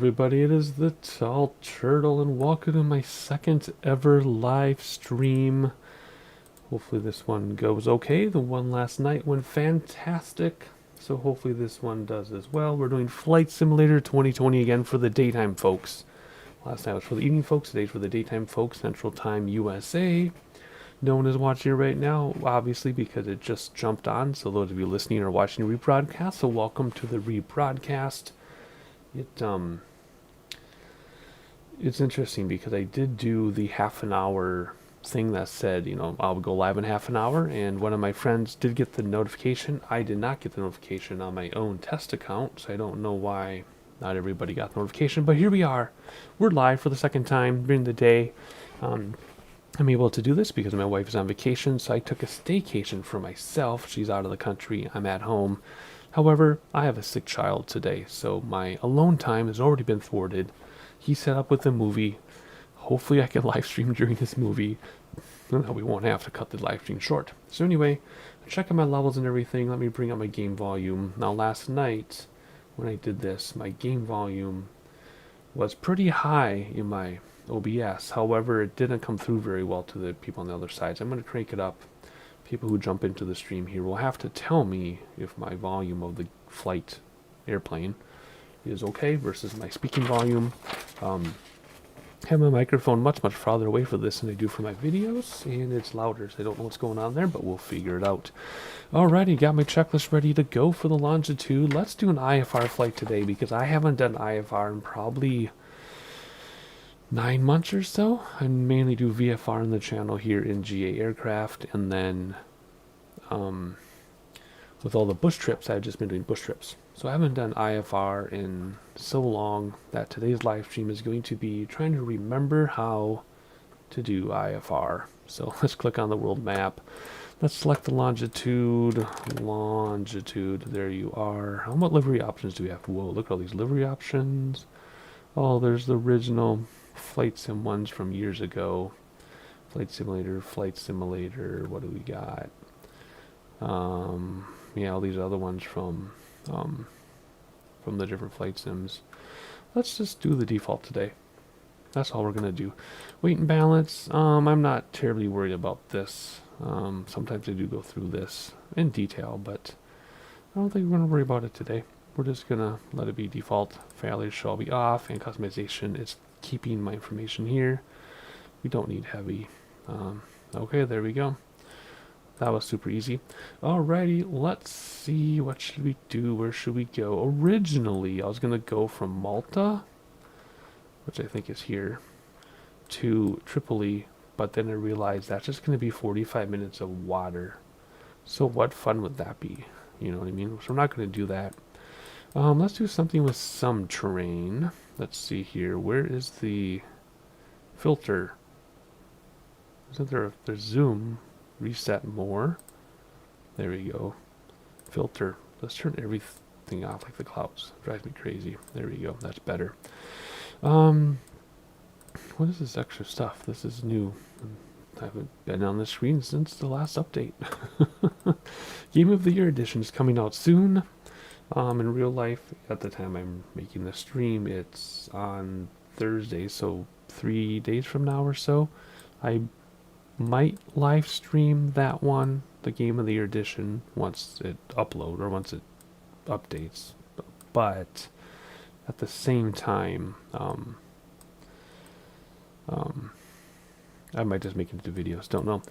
everybody, it is the Tall Turtle, and welcome to my second ever live stream. Hopefully this one goes okay. The one last night went fantastic, so hopefully this one does as well. We're doing Flight Simulator 2020 again for the daytime folks. Last night was for the evening folks, today's for the daytime folks, Central Time USA. No one is watching it right now, obviously, because it just jumped on, so those of you listening are watching the rebroadcast, so welcome to the rebroadcast. It's interesting because I did do the half an hour thing that said, I'll go live in half an hour, and one of my friends did get the notification. I did not get the notification on my own test account, so I don't know why not everybody got the notification, but here we are. We're live for the second time during the day. I'm able to do this because my wife is on vacation, so I took a staycation for myself. She's out of the country, I'm at home. However, I have a sick child today, so my alone time has already been thwarted. He set up with a movie. Hopefully I can live stream during this movie. No, we won't have to cut the live stream short. So anyway, checking my levels and everything. Let me bring up my game volume. Now last night, when I did this, my game volume was pretty high in my OBS. However, it didn't come through very well to the people on the other side. So I'm going to crank it up. People who jump into the stream here will have to tell me if my volume of the flight airplane is okay versus my speaking volume. I have my microphone much farther away for this than I do for my videos, and it's louder, so I don't know what's going on there, but we'll figure it out. Alrighty, got my checklist ready to go for the Longitude. Let's do an IFR flight today because I haven't done IFR in probably 9 months or so. I mainly do VFR on the channel here in GA Aircraft, and then with all the bush trips, I've just been doing bush trips. So I haven't done IFR in so long that today's live stream is going to be trying to remember how to do IFR. So let's click on the world map. Let's select the longitude. Longitude, there you are. What livery options do we have? Whoa, look at all these livery options. Oh, there's the original flight sim ones from years ago. Flight simulator, what do we got? Yeah, all these other ones from the different flight sims. Let's just do the default today. That's all we're gonna do. Weight and balance. I'm not terribly worried about this. Sometimes I do go through this in detail, but I don't think we're gonna worry about it today. We're just gonna let it be default. Failures shall be off, and customization is keeping my information here. We don't need heavy. Okay, there we go. That was super easy. Alrighty, let's see. What should we do? Where should we go? Originally, I was going to go from Malta, which I think is here, to Tripoli, but then I realized that's just going to be 45 minutes of water. So what fun would that be? You know what I mean? So I'm not going to do that. Let's do something with some terrain. Let's see here. Where is the filter? Isn't there there's zoom? Reset more. There we go. Filter. Let's turn everything off like the clouds. Drives me crazy. There we go. That's better. What is this extra stuff? This is new. I haven't been on the screen since the last update. Game of the Year edition is coming out soon. In real life, at the time I'm making the stream, it's on Thursday, so 3 days from now or so. I might live stream that one, the Game of the Year edition, once it uploads or once it updates. But at the same time, I might just make it into videos. Don't know.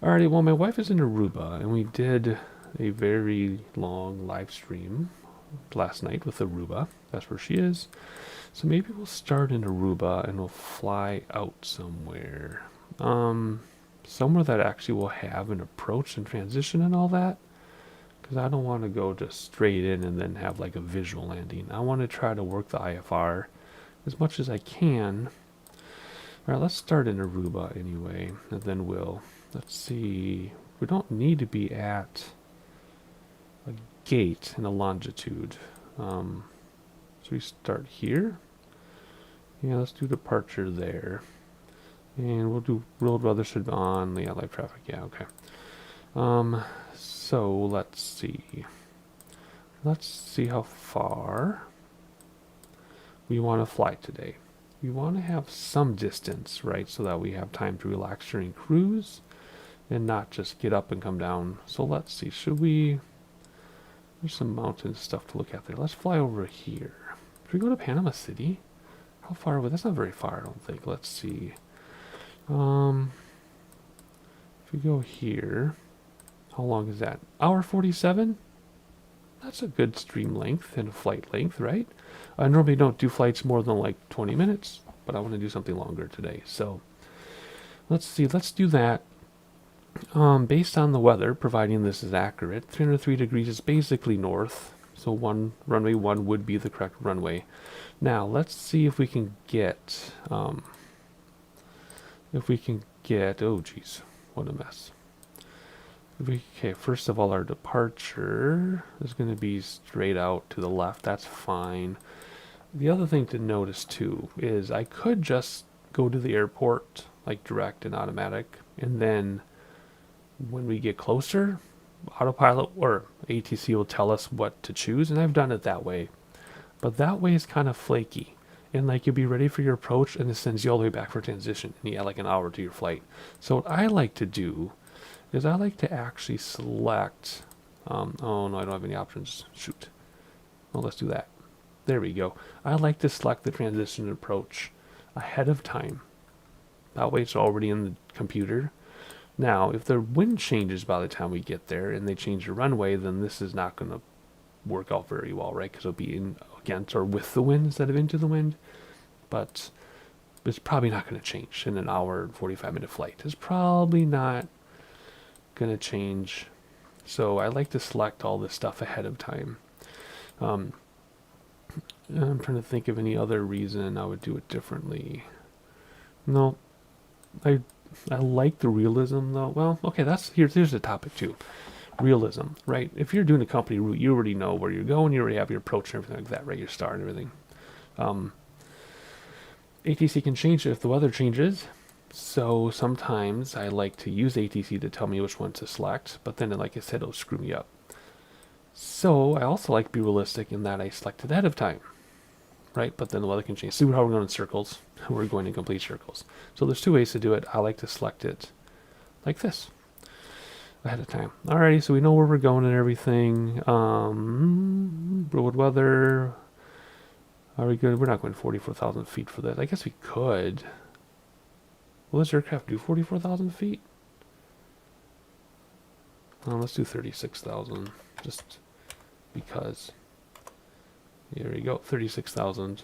Alrighty, well, my wife is in Aruba, and we did a very long live stream last night with Aruba. That's where she is. So maybe we'll start in Aruba and we'll fly out somewhere. Somewhere that actually will have an approach and transition and all that, because I don't want to go just straight in and then have like a visual landing. I want to try to work the IFR as much as I can. Alright, let's start in Aruba anyway, and then let's see, we don't need to be at a gate in a longitude. So we start here. Yeah, let's do departure there. And we'll do road weather should on the live traffic. Yeah, okay. So let's see. Let's see how far we want to fly today. We want to have some distance, right, so that we have time to relax during cruise and not just get up and come down. So let's see, should we... There's some mountain stuff to look at there. Let's fly over here. Should we go to Panama City? How far away? That's not very far, I don't think. Let's see. If we go here, how long is that? Hour 47? That's a good stream length and a flight length, right? I normally don't do flights more than like 20 minutes, but I want to do something longer today. So let's see, let's do that. Based on the weather, providing this is accurate, 303 degrees is basically north. So runway 1 would be the correct runway. Now let's see if we can get, oh geez, what a mess. Okay, first of all, our departure is going to be straight out to the left. That's fine. The other thing to notice too is I could just go to the airport, like direct and automatic, and then when we get closer, autopilot or ATC will tell us what to choose, and I've done it that way. But that way is kind of flaky. And like you'll be ready for your approach, and it sends you all the way back for transition, and you add like an hour to your flight. So what I like to do is I like to actually select, oh no, I don't have any options, shoot. Well, let's do that. There we go. I like to select the transition approach ahead of time. That way it's already in the computer. Now, if the wind changes by the time we get there and they change the runway, then this is not going to work out very well, right? Because it'll be in against or with the wind instead of into the wind. But it's probably not going to change in an hour and 45-minute flight. It's probably not going to change. So I like to select all this stuff ahead of time. I'm trying to think of any other reason I would do it differently. No, I like the realism though. Well, okay, here's the topic too. Realism, right? If you're doing a company route, you already know where you're going, you already have your approach and everything like that, right? Your star and everything. ATC can change if the weather changes. So sometimes I like to use ATC to tell me which one to select, but then like I said, it'll screw me up. So I also like to be realistic in that I select it ahead of time. Right, but then the weather can change. See how we're going in circles? We're going in complete circles. So there's two ways to do it. I like to select it like this ahead of time. Alrighty, so we know where we're going and everything. Road weather. Are we good? We're not going 44,000 feet for that. I guess we could. Will this aircraft do 44,000 feet? Let's do 36,000, just because. Here we go, 36,000.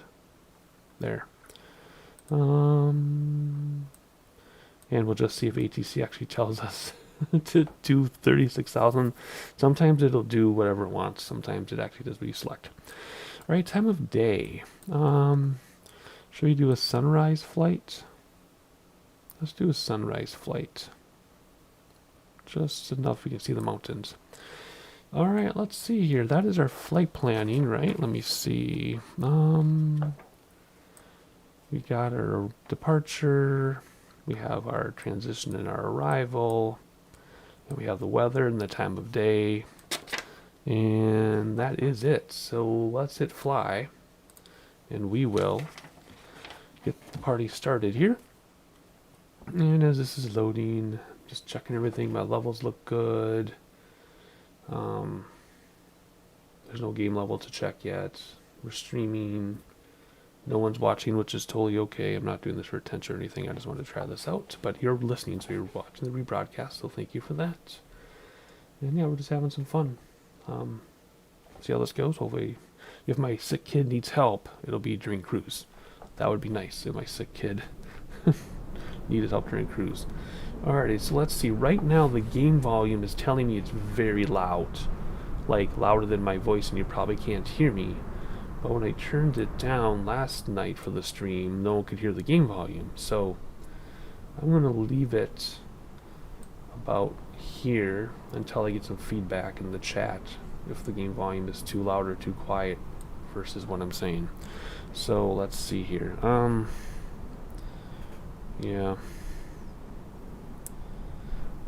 There. And we'll just see if ATC actually tells us to do 36,000. Sometimes it'll do whatever it wants. Sometimes it actually does what you select. All right, time of day. Should we do a sunrise flight? Let's do a sunrise flight. Just enough we can see the mountains. All right, let's see here. That is our flight planning, right? Let me see. We got our departure. We have our transition and our arrival. And we have the weather and the time of day. And that is it. So let's hit fly. And we will get the party started here. And as this is loading, just checking everything. My levels look good. There's no game level to check yet. We're streaming. No one's watching, which is totally okay. I'm not doing this for attention or anything. I just want to try this out. But you're listening, so you're watching the rebroadcast, so thank you for that. And yeah, we're just having some fun. See how this goes. Hopefully, if my sick kid needs help, it'll be during cruise. That would be nice if my sick kid needed help during cruise. Alrighty, so let's see. Right now, the game volume is telling me it's very loud. Like, louder than my voice, and you probably can't hear me. But when I turned it down last night for the stream, no one could hear the game volume. So, I'm going to leave it about here until I get some feedback in the chat if the game volume is too loud or too quiet versus what I'm saying. So, let's see here.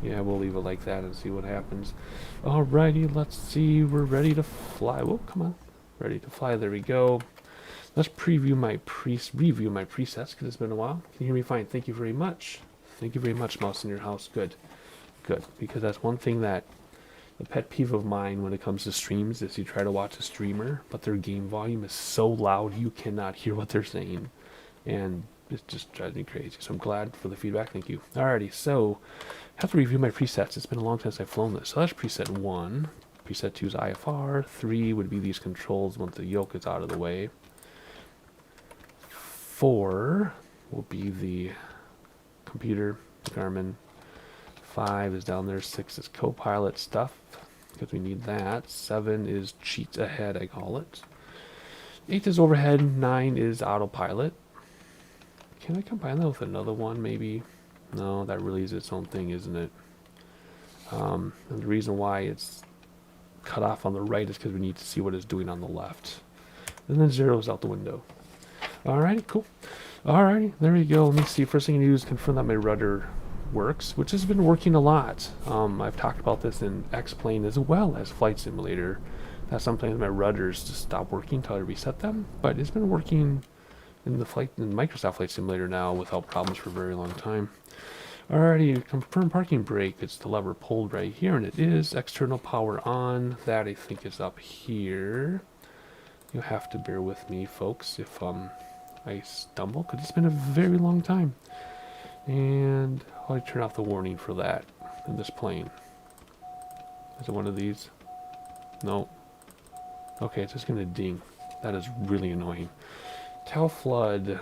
Yeah, we'll leave it like that and see what happens. Alrighty, let's see. We're ready to fly. Whoa, come on. Ready to fly. There we go. Let's review my presets because it's been a while. Can you hear me fine? Thank you very much. Thank you very much, mouse in your house. Good, good. Because that's one thing that a pet peeve of mine when it comes to streams is you try to watch a streamer, but their game volume is so loud you cannot hear what they're saying, and it just drives me crazy. So I'm glad for the feedback. Thank you. Alrighty, so I have to review my presets. It's been a long time since I've flown this. So that's preset 1. Preset 2 is IFR. 3 would be these controls once the yoke is out of the way. 4 will be the computer, Garmin. 5 is down there. 6 is Copilot stuff, because we need that. 7 is cheat ahead, I call it. 8 is overhead. 9 is autopilot. Can I combine that with another one, maybe? No, that really is its own thing, isn't it? And the reason why it's cut off on the right is because we need to see what it's doing on the left. And then 0 is out the window. Alrighty, cool. Alrighty, there we go. Let me see. First thing I do is confirm that my rudder works, which has been working a lot. I've talked about this in X-Plane as well as Flight Simulator, that sometimes my rudders just stop working until I reset them, but it's been working in the Microsoft Flight Simulator now without problems for a very long time. Alrighty, confirm parking brake. It's the lever pulled right here, and it is. External power on. That I think is up here. You'll have to bear with me, folks, if I stumble, because it's been a very long time. And how do I turn off the warning for that in this plane? Is it one of these? No. Okay, it's just going to ding. That is really annoying. Tail flood.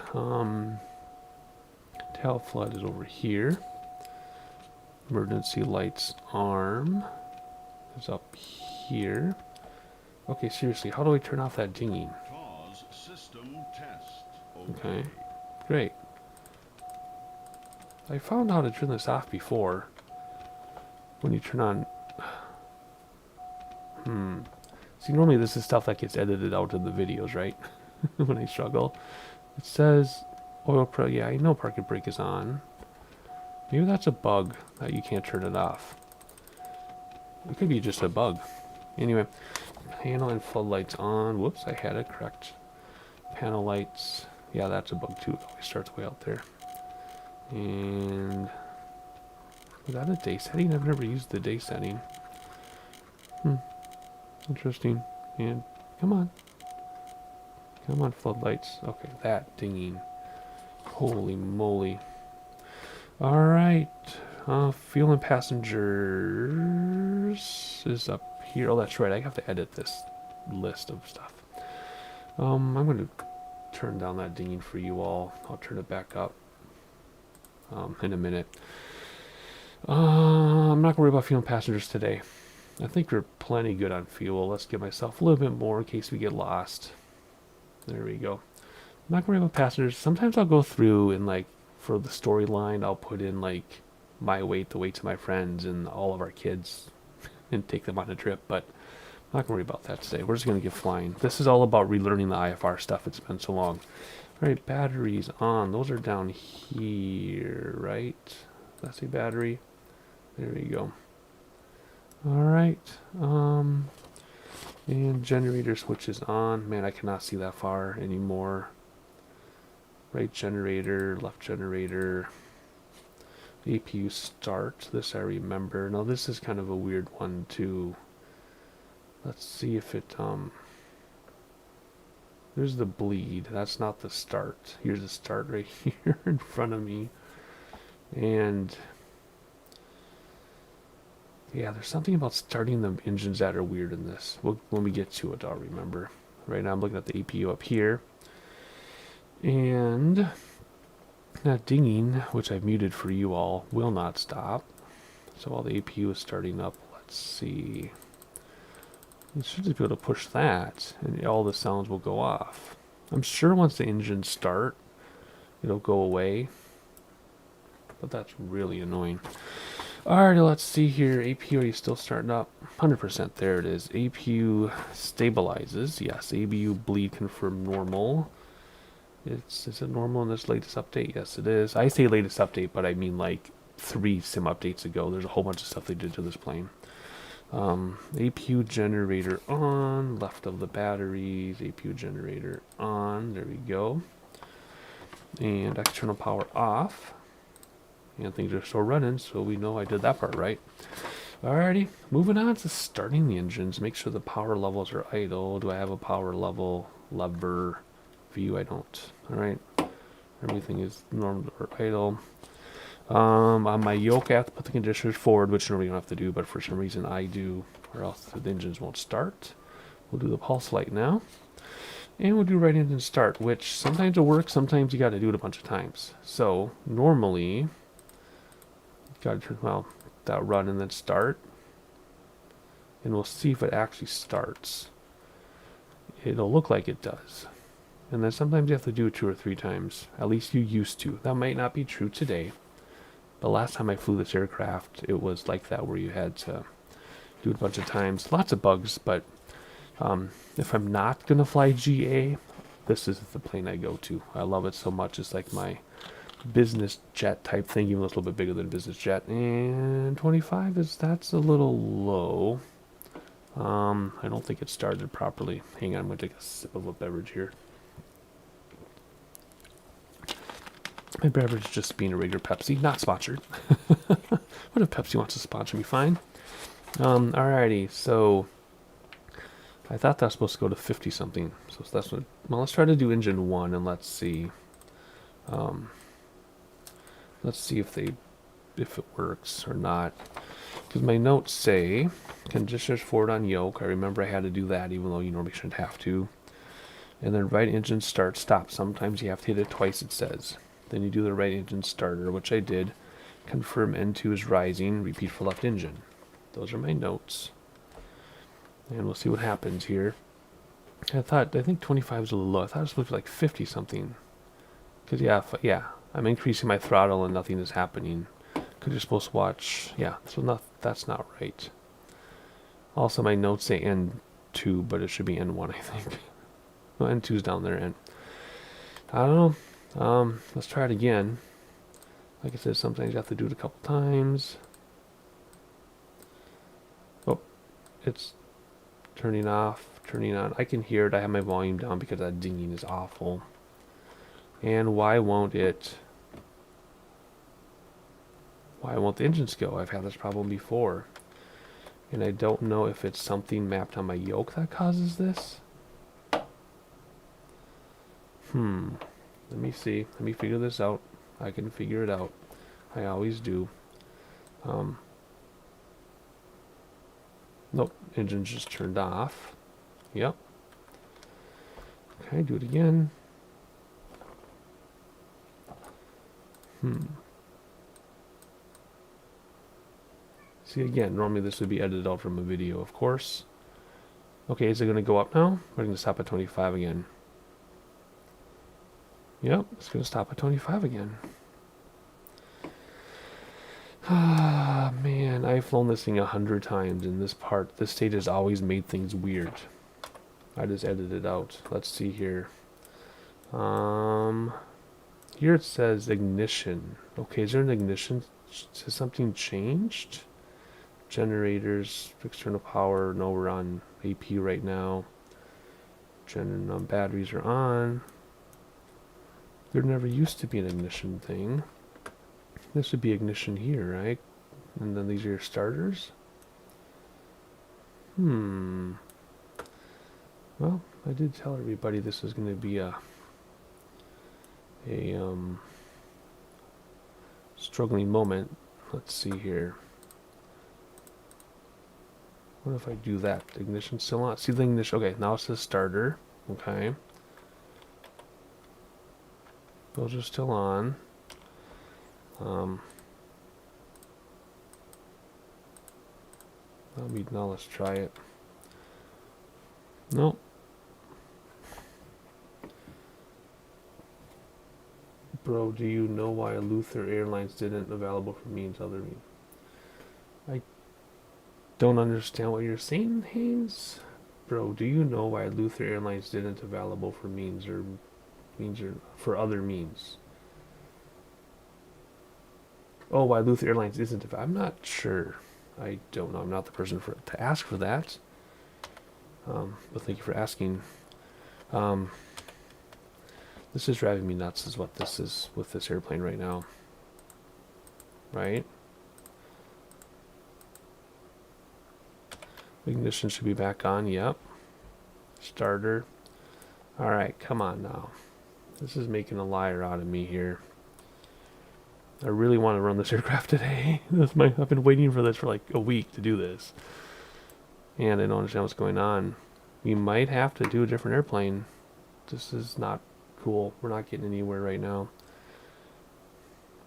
Tail flood is over here. Emergency lights arm is up here. Okay, seriously, how do I turn off that dinging? Pause system test. Okay, great. I found how to turn this off before. When you turn on... See, normally this is stuff that gets edited out in the videos, right? When I struggle. It says oil pro. Yeah, I know parking brake is on. Maybe that's a bug that you can't turn it off. It could be just a bug. Anyway, panel and floodlights on. Whoops, I had it correct. Panel lights. Yeah, that's a bug too. It always starts way out there. And was that a day setting? I've never used the day setting. Interesting. And come on. Come on, floodlights. Okay, that dinging. Holy moly. Alright. Fuel and passengers is up here. Oh, that's right. I have to edit this list of stuff. I'm going to turn down that dinging for you all. I'll turn it back up in a minute. I'm not going to worry about fuel and passengers today. I think we're plenty good on fuel. Let's give myself a little bit more in case we get lost. There we go. I'm not going to worry about passengers. Sometimes I'll go through and, like, for the storyline, I'll put in, like, my weight, the weights of my friends, and all of our kids, and take them on a trip, but I'm not going to worry about that today. We're just going to get flying. This is all about relearning the IFR stuff. It's been so long. All right, batteries on. Those are down here, right? That's a battery. There we go. All right. And generator switches on. Man, I cannot see that far anymore. Right generator, left generator. APU start. This I remember. Now this is kind of a weird one too. Let's see if it there's the bleed. That's not the start. Here's the start right here in front of me. And yeah, there's something about starting the engines that are weird in this. When we get to it, I'll remember. Right now I'm looking at the APU up here. And that dinging, which I've muted for you all, will not stop. So while the APU is starting up, let's see. You should just be able to push that, and all the sounds will go off. I'm sure once the engines start, it'll go away. But that's really annoying. Alrighty, let's see here. APU, are you still starting up? 100%, there it is. APU stabilizes. Yes, APU bleed confirmed normal. Is it normal in this latest update? Yes, it is. I say latest update, but I mean like 3 sim updates ago. There's a whole bunch of stuff they did to this plane. APU generator on, left of the batteries, APU generator on, there we go. And external power off. And things are still running, so we know I did that part right. Alrighty, moving on to starting the engines. Make sure the power levels are idle. Do I have a power level lever view? I don't. Alright, everything is normal or idle. On my yoke, I have to put the conditioners forward, which normally you don't have to do, but for some reason I do, or else the engines won't start. We'll do the pulse light now. And we'll do right engine start, which sometimes will work, sometimes you got to do it a bunch of times. So, normally, you got to turn, well, that run and then start. And we'll see if it actually starts. It'll look like it does. And then sometimes you have to do it 2 or 3 times. At least you used to. That might not be true today. But last time I flew this aircraft, it was like that, where you had to do it a bunch of times. Lots of bugs, but if I'm not going to fly GA, this is the plane I go to. I love it so much. It's like my business jet type thing, even a little bit bigger than business jet. And 25 that's a little low. I don't think it started properly. Hang on, I'm going to take a sip of a beverage here. My beverage is just being a regular Pepsi, not sponsored. What if Pepsi wants to sponsor me? Fine. Alrighty, so I thought that was supposed to go to 50 something. So that's what. Well, let's try to do engine 1 and let's see. Let's see if it works or not. Because my notes say conditioners forward on yoke. I remember I had to do that, even though you normally shouldn't have to. And then right engine start, stop. Sometimes you have to hit it twice, it says. Then you do the right engine starter, which I did. Confirm N2 is rising. Repeat for left engine. Those are my notes. And we'll see what happens here. I think 25 is a little low. I thought it was supposed to be like 50 something. Because, yeah, I'm increasing my throttle and nothing is happening. Because you're supposed to watch. Yeah, so that's not right. Also, my notes say N2, but it should be N1, I think. No, N2's down there. And I don't know. Let's try it again. Like I said, sometimes you have to do it a couple times. Oh, it's turning off, turning on. I can hear it. I have my volume down because that dinging is awful. And why won't the engines go? I've had this problem before. And I don't know if it's something mapped on my yoke that causes this. Let me see. Let me figure this out. I can figure it out. I always do. Nope. Engine's just turned off. Yep. Okay, do it again. See, again, normally this would be edited out from a video, of course. Okay, is it going to go up now? We're going to stop at 25 again. Yep, it's going to stop at 25 again. Ah, man, I've flown this thing 100 times, and this stage has always made things weird. I just edited it out. Let's see here. Here it says ignition. Okay, is there an ignition? Has something changed? Generators, external power. No, we're on AP right now. Batteries are on. There never used to be an ignition thing. This would be ignition here, right? And then these are your starters. Well, I did tell everybody this is going to be a struggling moment. Let's see here. What if I do that? Ignition still on. See the ignition. Okay, now it says starter. Okay. Those are still on. Now let's try it. Nope. Bro, do you know why Luther Airlines didn't available for me until they're me? I don't understand what you're saying, Haynes. Bro, do you know why Luther Airlines didn't available for means or for other means? Oh, why Luther Airlines isn't available? I'm not sure. I don't know. I'm not the person to ask for that. But thank you for asking. This is driving me nuts is what this is with this airplane right now. Right? Ignition should be back on. Yep. Starter. Alright, come on now. This is making a liar out of me here. I really want to run this aircraft today. I've been waiting for this for like a week to do this. And I don't understand what's going on. We might have to do a different airplane. This is not cool. We're not getting anywhere right now.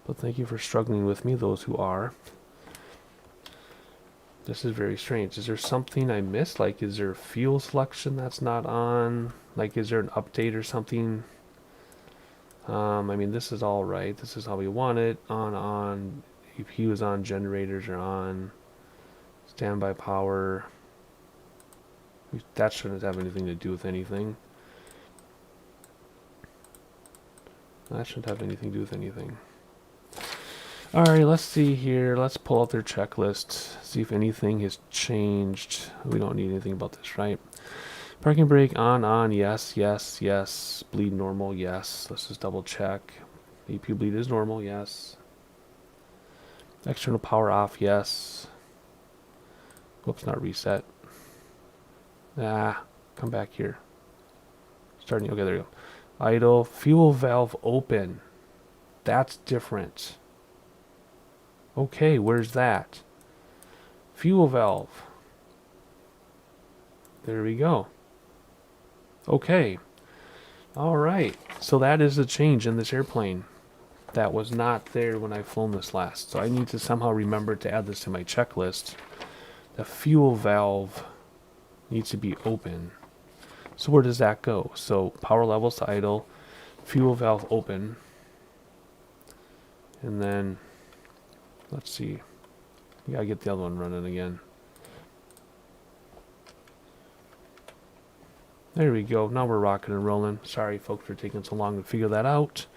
But thank you for struggling with me, those who are. This is very strange. Is there something I missed? Like, is there a fuel selection that's not on? Like, is there an update or something? I mean, this is all right. This is how we want it. On. EPU is on. Generators are on. Standby power. That shouldn't have anything to do with anything. That shouldn't have anything to do with anything. Alright, let's see here. Let's pull out their checklist. See if anything has changed. We don't need anything about this, right? Parking brake on, yes, yes, yes. Bleed normal, yes. Let's just double check. APU bleed is normal, yes. External power off, yes. Whoops, not reset. Come back here. Starting, okay, there you go. Idle, fuel valve open. That's different. Okay, where's that? Fuel valve. There we go. Okay. Alright. So that is a change in this airplane. That was not there when I flown this last. So I need to somehow remember to add this to my checklist. The fuel valve needs to be open. So where does that go? So power levels to idle. Fuel valve open. And then let's see. We gotta get the other one running again. There we go. Now we're rocking and rolling. Sorry, folks, for taking so long to figure that out.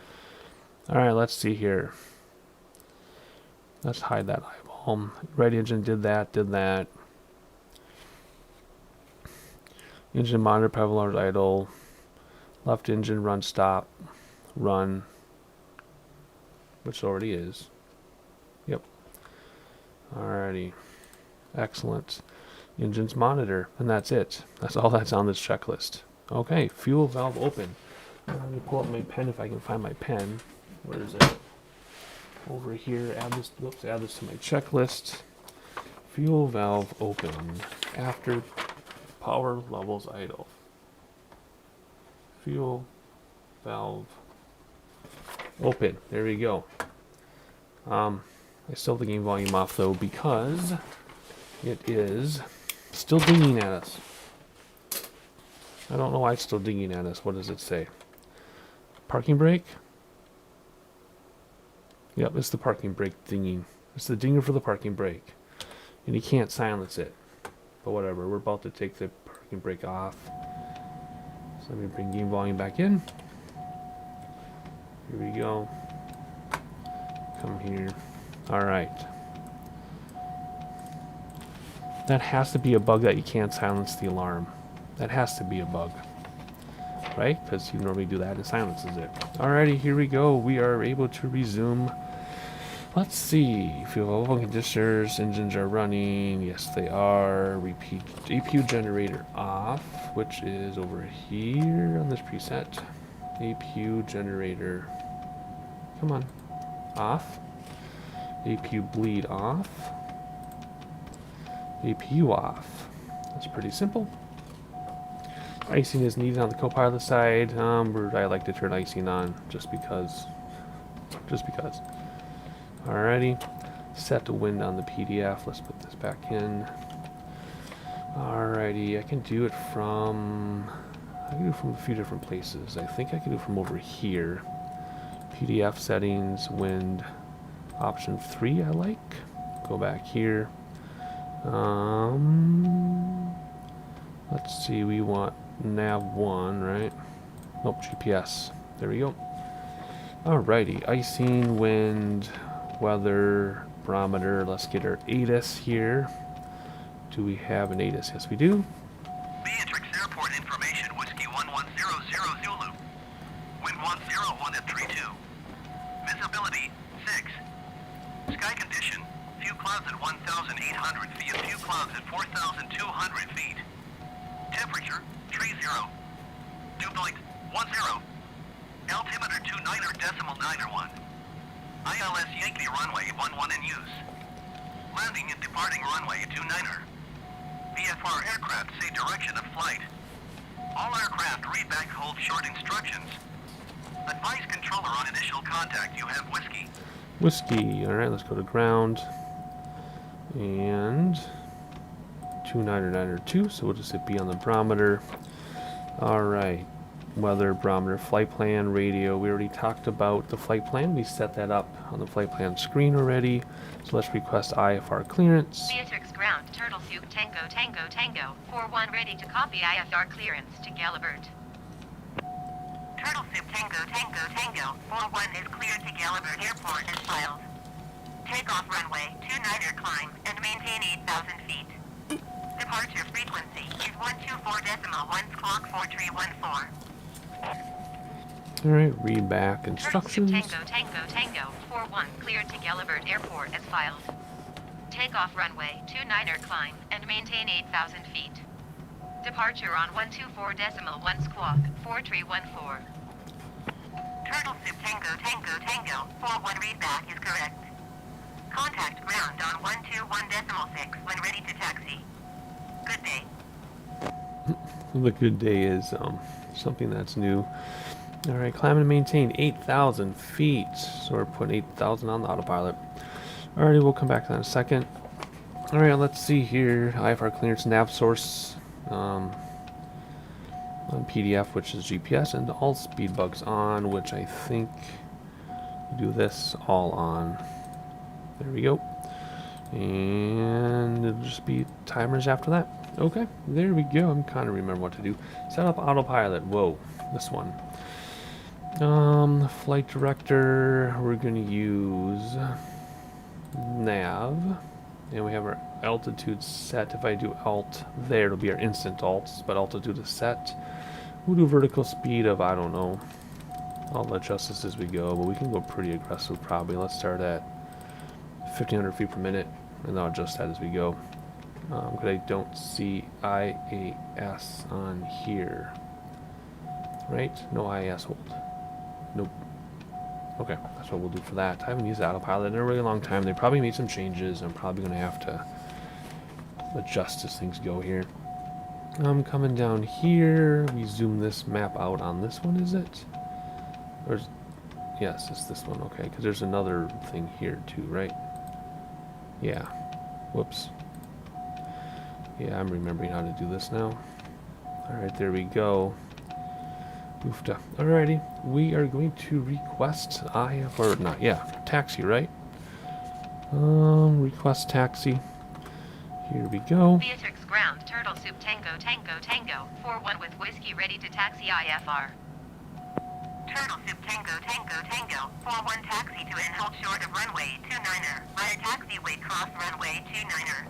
Alright, let's see here. Let's hide that eyeball. Right engine did that, Engine monitor, power levels idle. Left engine run, stop, run. Which already is. Yep. Alrighty. Excellent. Engines monitor, and that's it. That's all that's on this checklist. Okay, fuel valve open. Let me pull up my pen if I can find my pen. Where is it? Over here. Add this to my checklist. Fuel valve open after power levels idle. Fuel valve open. There we go. I still have the game volume off though because it is still dinging at us. I don't know why it's still dinging at us. What does it say? Parking brake? Yep, it's the parking brake dinging. It's the dinger for the parking brake. And you can't silence it. But whatever, we're about to take the parking brake off. So let me bring game volume back in. Here we go. Come here. Alright. That has to be a bug that you can't silence the alarm. That has to be a bug. Right? Because you normally do that and it silences it. Alrighty, here we go. We are able to resume. Let's see. Fuel open conditioners. Engines are running. Yes, they are. Repeat. APU generator off, which is over here on this preset. APU generator. Come on. Off. APU bleed off. APU off. That's pretty simple. Icing is needed on the co-pilot side. I like to turn icing on just because. Alrighty. Set the wind on the PDF. Let's put this back in. Alrighty. I can do it from a few different places. I think I can do it from over here. PDF settings, wind, option 3 I like. Go back here. Let's see, we want nav 1, right? Nope, GPS. There we go. Alrighty, icing, wind, weather, barometer. Let's get our ATIS here. Do we have an ATIS? Yes, we do. Beatrix Airport information, Whiskey 1100 Zulu. Wind 101 at 32. Visibility 6. Sky condition, few clouds at 1,800 feet, few clouds at 4,200 feet. Temperature 30. Dew point 10. Altimeter 29.91. ILS Yankee runway 11 in use. Landing and departing runway 29er. VFR aircraft say direction of flight. All aircraft read back hold short instructions. Advise controller on initial contact. You have Whiskey. Whiskey. Alright, let's go to ground. And 2992, so we'll just hit B on the barometer. Alright. Weather, barometer, flight plan, radio. We already talked about the flight plan. We set that up on the flight plan screen already. So let's request Ifr Clearance. Beatrix ground, Turtle Soup, Tango, Tango, Tango, 4-1 ready to copy Ifr Clearance to Galabert. Turtle Soup Tango Tango Tango 41 is cleared to Galabert Airport as filed. Takeoff runway 29er climb and maintain 8,000 feet. Departure frequency is 124.1 squawk 4314. Alright, read back Turtle Soup, instructions. Tango, Tango, Tango, 4-1 cleared to Galabert Airport as filed. Takeoff runway 29er climb and maintain 8,000 feet. Departure on 124.1 squawk 4314. Turtle Soup Tango Tango Tango 41 readback is correct. Contact ground on 121.6 when ready to taxi. Good day. The good day is something that's new. Alright, climb and maintain 8,000 feet. So we're putting 8,000 on the autopilot. Alrighty, we'll come back to that in a second. Alright, let's see here. Ifr Clearance nav source on PDF, which is GPS, and all speed bugs on, which I think we do this all on. There we go. And it'll just be timers after that. Okay, there we go. I'm kind of remember what to do. Set up autopilot. Whoa, this one. Flight director. We're gonna use nav, and we have our altitude set. If I do alt there, it'll be our instant alts, but altitude is set. We'll do vertical speed of, I don't know. I'll adjust this as we go, but we can go pretty aggressive probably. Let's start at 1,500 feet per minute, and I'll adjust that as we go. Because I don't see IAS on here. Right? No IAS hold. Nope. Okay, that's what we'll do for that. I haven't used autopilot in a really long time. They probably made some changes. I'm probably going to have to adjust as things go here. I'm coming down here. We zoom this map out on this one, is it? Or is, yes, it's this one. Okay, because there's another thing here too, right? Yeah. Whoops. Yeah, I'm remembering how to do this now. Alright, there we go. Oofta. Alrighty, we are going to request or not, yeah, taxi, right? Request taxi. Here we go. Beatrix ground, Turtle Soup, Tango, Tango, Tango, 4-1 with Whiskey ready to taxi Ifr. Turtle Soup Tango Tango Tango 41 taxi to and hold short of runway 29er via taxiway cross runway 29er.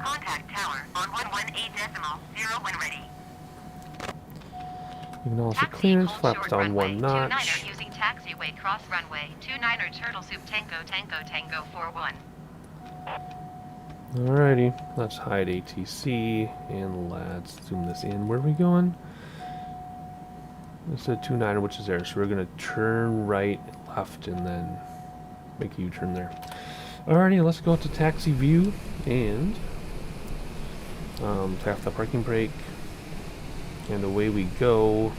Contact tower on 118.0 when ready. Acknowledge the Taxi, clearance, hold flaps short down runway, one notch. 29er using taxiway cross runway, 29er Turtle Soup, Tango, Tango, Tango, 4-1. Alrighty, let's hide ATC and let's zoom this in. Where are we going? It's a 29er, which is there, so we're going to turn right, left, and then make a U-turn there. Alrighty, let's go to taxi view and tap the parking brake, and away we go.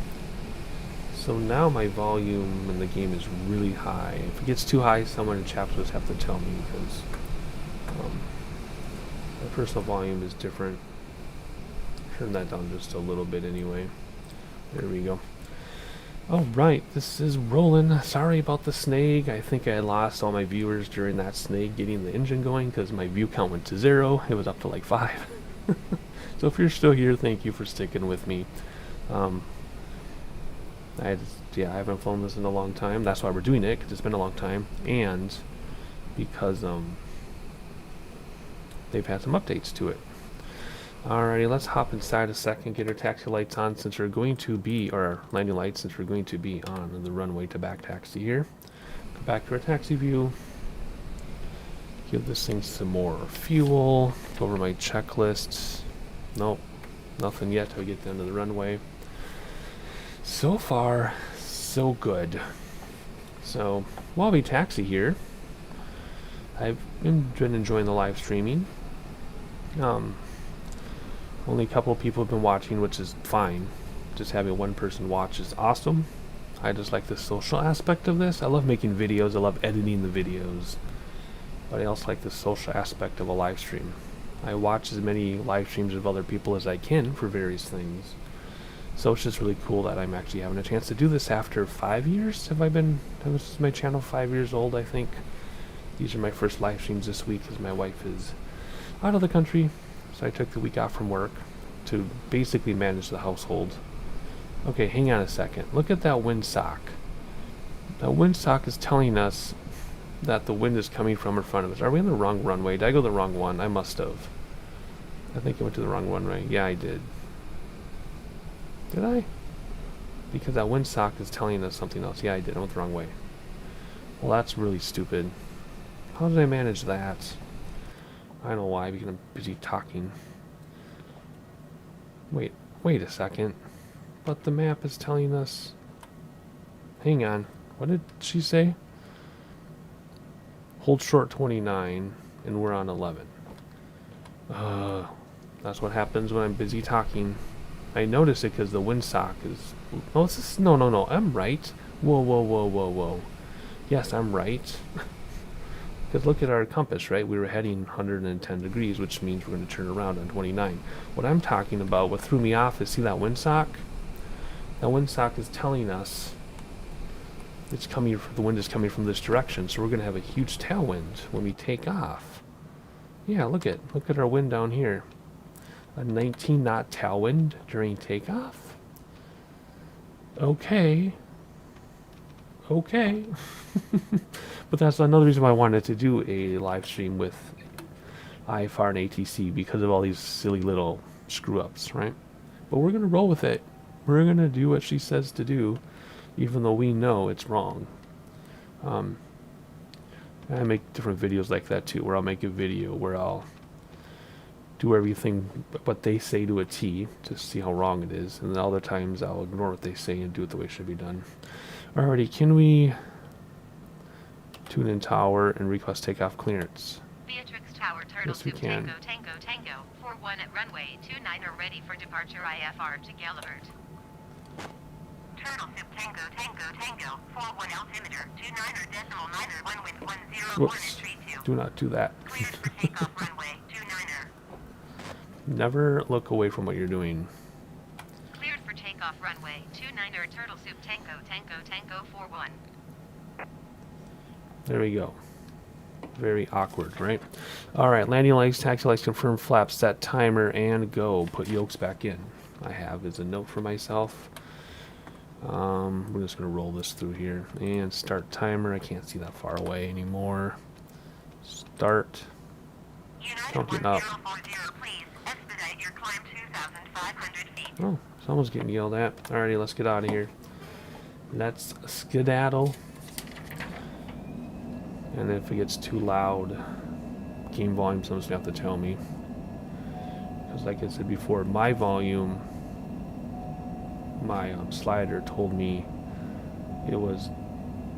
So now my volume in the game is really high. If it gets too high, someone in chat will have to tell me, because my personal volume is different. Turn that down just a little bit anyway. There we go. Alright, this is rolling. Sorry about the snag. I think I lost all my viewers during that snag getting the engine going, because my view count went to 0. It was up to like 5. So if you're still here, thank you for sticking with me. I haven't flown this in a long time. That's why we're doing it, because it's been a long time, and because they've had some updates to it. Alrighty, let's hop inside a second, get our taxi lights on since we're going to be, or our landing lights since we're going to be on the runway to back taxi here. Go back to our taxi view. Give this thing some more fuel. Go over my checklists. Nope, nothing yet till we get down to the runway. So far, so good. So, while we taxi here, I've been enjoying the live streaming. Only a couple of people have been watching, which is fine. Just having one person watch is awesome. I just like the social aspect of this. I love making videos. I love editing the videos. But I also like the social aspect of a live stream. I watch as many live streams of other people as I can for various things. So it's just really cool that I'm actually having a chance to do this after 5 years. This is my channel 5 years old, I think. These are my first live streams this week because my wife is out of the country. So I took the week off from work to basically manage the household. Okay, hang on a second. Look at that windsock. That windsock is telling us that the wind is coming from in front of us. Are we on the wrong runway? Did I go the wrong one? I must have. I think I went to the wrong runway. Yeah, I did. Did I? Because that windsock is telling us something else. Yeah, I did. I went the wrong way. Well, that's really stupid. How did I manage that? I don't know why, because I'm busy talking. Wait a second. But the map is telling us... Hang on. What did she say? Hold short 29, and we're on 11. That's what happens when I'm busy talking. I notice it because the windsock is... Oh, no, I'm right. Whoa. Yes, I'm right. Because look at our compass, right? We were heading 110 degrees, which means we're going to turn around on 29. What I'm talking about, what threw me off is, see that windsock? That windsock is telling us the wind is coming from this direction, so we're going to have a huge tailwind when we take off. Yeah, look at our wind down here. A 19 knot tailwind during takeoff. Okay. But that's another reason why I wanted to do a live stream with Ifr and ATC, because of all these silly little screw-ups, right? But we're going to roll with it. We're going to do what she says to do, even though we know it's wrong. I make different videos like that too, where I'll make a video where I'll do everything what they say to a T to see how wrong it is, and then other times I'll ignore what they say and do it the way it should be done. Alrighty, can we tune in tower and request takeoff clearance? Beatrix Tower, Turtle Yes, we Soup, can. Tango, 41 at runway 29 are ready for departure IFR to Gallivert. Turtle Soup Tango, 41 altimeter, 29er.9er, 1 with 101 Whoops. and 32. Do not do that. Cleared for takeoff runway 29er. Never look away from what you're doing. Cleared for takeoff runway 29er, Turtle Soup Tango, 41. There we go. Very awkward, right? Alright, landing lights, taxi lights, confirm flaps, set timer, and go. Put yokes back in. I have as a note for myself. We're just going to roll this through here. And start timer. I can't see that far away anymore. Start. Counting up. 1040, please expedite your climb 2,500 feet. Oh, someone's getting yelled at. Alrighty, let's get out of here. Let's skedaddle. And if it gets too loud, game volume, someone's going to have to tell me. Because like I said before, my volume, my slider told me it was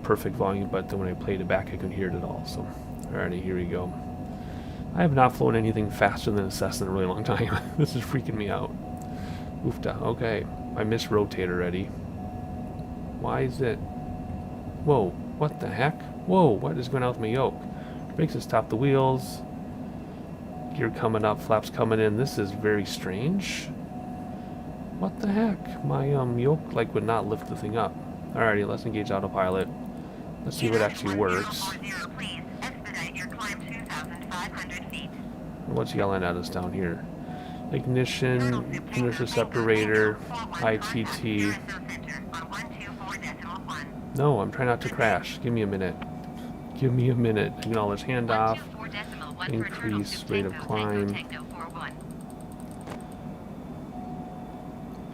perfect volume, but then when I played it back, I couldn't hear it at all. So, alrighty, here we go. I have not flown anything faster than a Cessna in a really long time. This is freaking me out. Oofta. Okay, I missed rotate already. Why is it... Whoa, what the heck? Whoa, what is going on with my yoke? Brakes to stop the wheels. Gear coming up, flaps coming in. This is very strange. What the heck? My yoke would not lift the thing up. Alrighty, let's engage autopilot. Let's see what actually works. 1040, please expedite your climb 2,500 feet. What's yelling at us down here? Ignition, inertia separator, ITT. No, I'm trying not to crash. Give me a minute. Give me a minute. Acknowledge handoff. 1 for Turtle Increase Soup rate of Tango climb. Tango 41.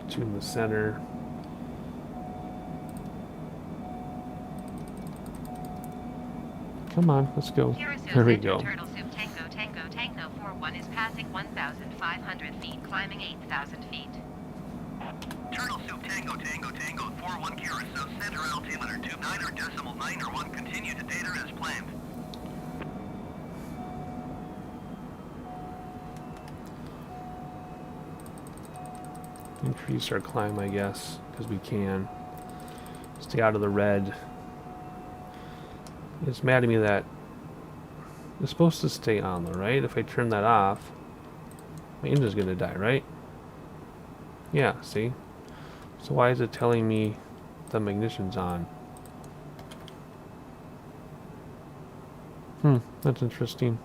Tune the center. Come on, let's go. Curacao There we Center go. Turtle Soup Tango 41 is passing 1,500 feet, climbing 8,000 feet. Turtle Soup Tango 41 Curacao Center altimeter 29.9 continue to data as planned. Increase our climb, I guess, because we can. Stay out of the red. It's mad at me that it's supposed to stay on though, right? If I turn that off, my engine's gonna die, right? Yeah, see? So why is it telling me the ignition's on? That's interesting.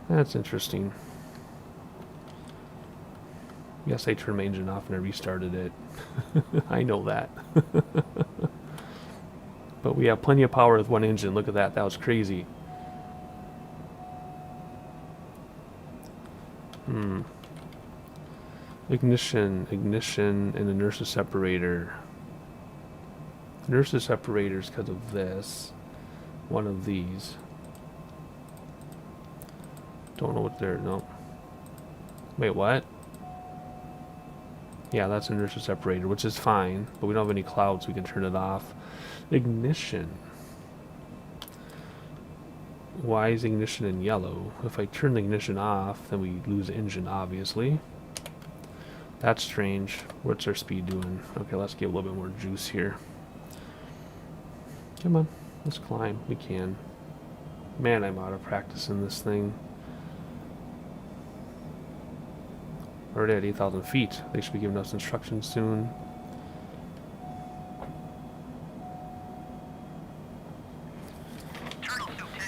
That's interesting. Yes, I turned my engine off and I restarted it. I know that. But we have plenty of power with one engine. Look at that. That was crazy. Ignition, and inertia separator. Inertia separators because of this. One of these. Don't know what they're... No. Wait, what? Yeah, that's an inertia separator, which is fine, but we don't have any clouds, so we can turn it off. Ignition. Why is ignition in yellow? If I turn the ignition off, then we lose the engine, obviously. That's strange. What's our speed doing? Okay, let's get a little bit more juice here. Come on, let's climb. We can. Man, I'm out of practice in this thing. Already at 8,000 feet. They should be giving us instructions soon.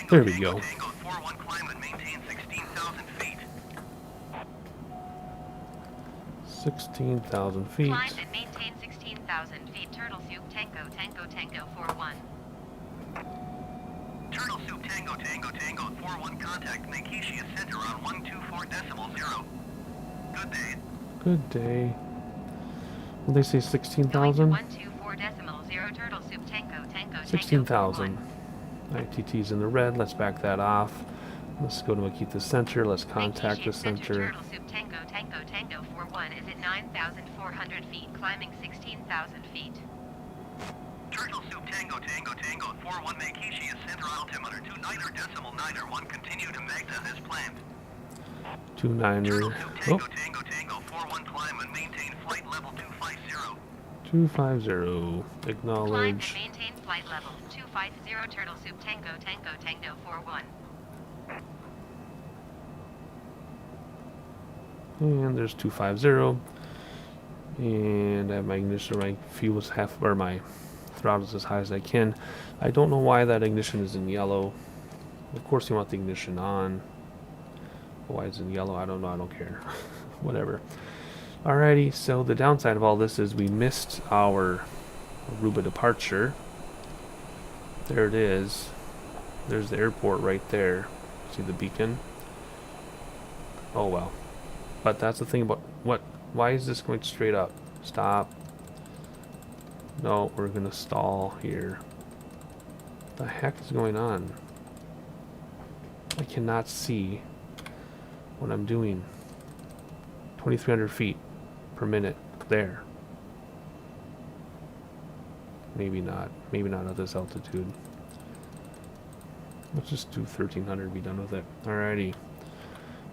There we go. 16,000 feet. Climb and maintain 16,000 feet. Turtle Soup Tango 41. Turtle Soup Tango 41 contact Makishia Center on 124.0. Good day. Good day. Will they say 16,000? 124.0 Turtle Soup Tango 16,000. ITT's in the red. Let's back that off. Let's go to Makita Center. Let's contact the center. Turtle Soup Tango 41 is at 9,400 feet, climbing 16,000 feet. Turtle Soup Tango 41 Makishia Center altimeter 29.9 continue to Magda as planned. 29er. Turtle Oh. Soup Tango 41 climb and maintain flight level 250. 250. Climb and Acknowledge. maintain flight level 250. Turtle Soup Tango 41. And there's 250. And I have my ignition, my fuel's half, or my throttle's as high as I can. I don't know why that ignition is in yellow. Of course you want the ignition on. Why it's in yellow, I don't know, I don't care. Whatever. Alrighty, so the downside of all this is we missed our Aruba Departure. There it is. There's the airport right there. See the beacon? Oh well. But that's the thing about what? Why is this going straight up? Stop. No, we're gonna stall here. What the heck is going on? I cannot see what I'm doing. 2,300 feet per minute. There. Maybe not. Maybe not at this altitude. Let's just do 1,300, be done with it. Alrighty.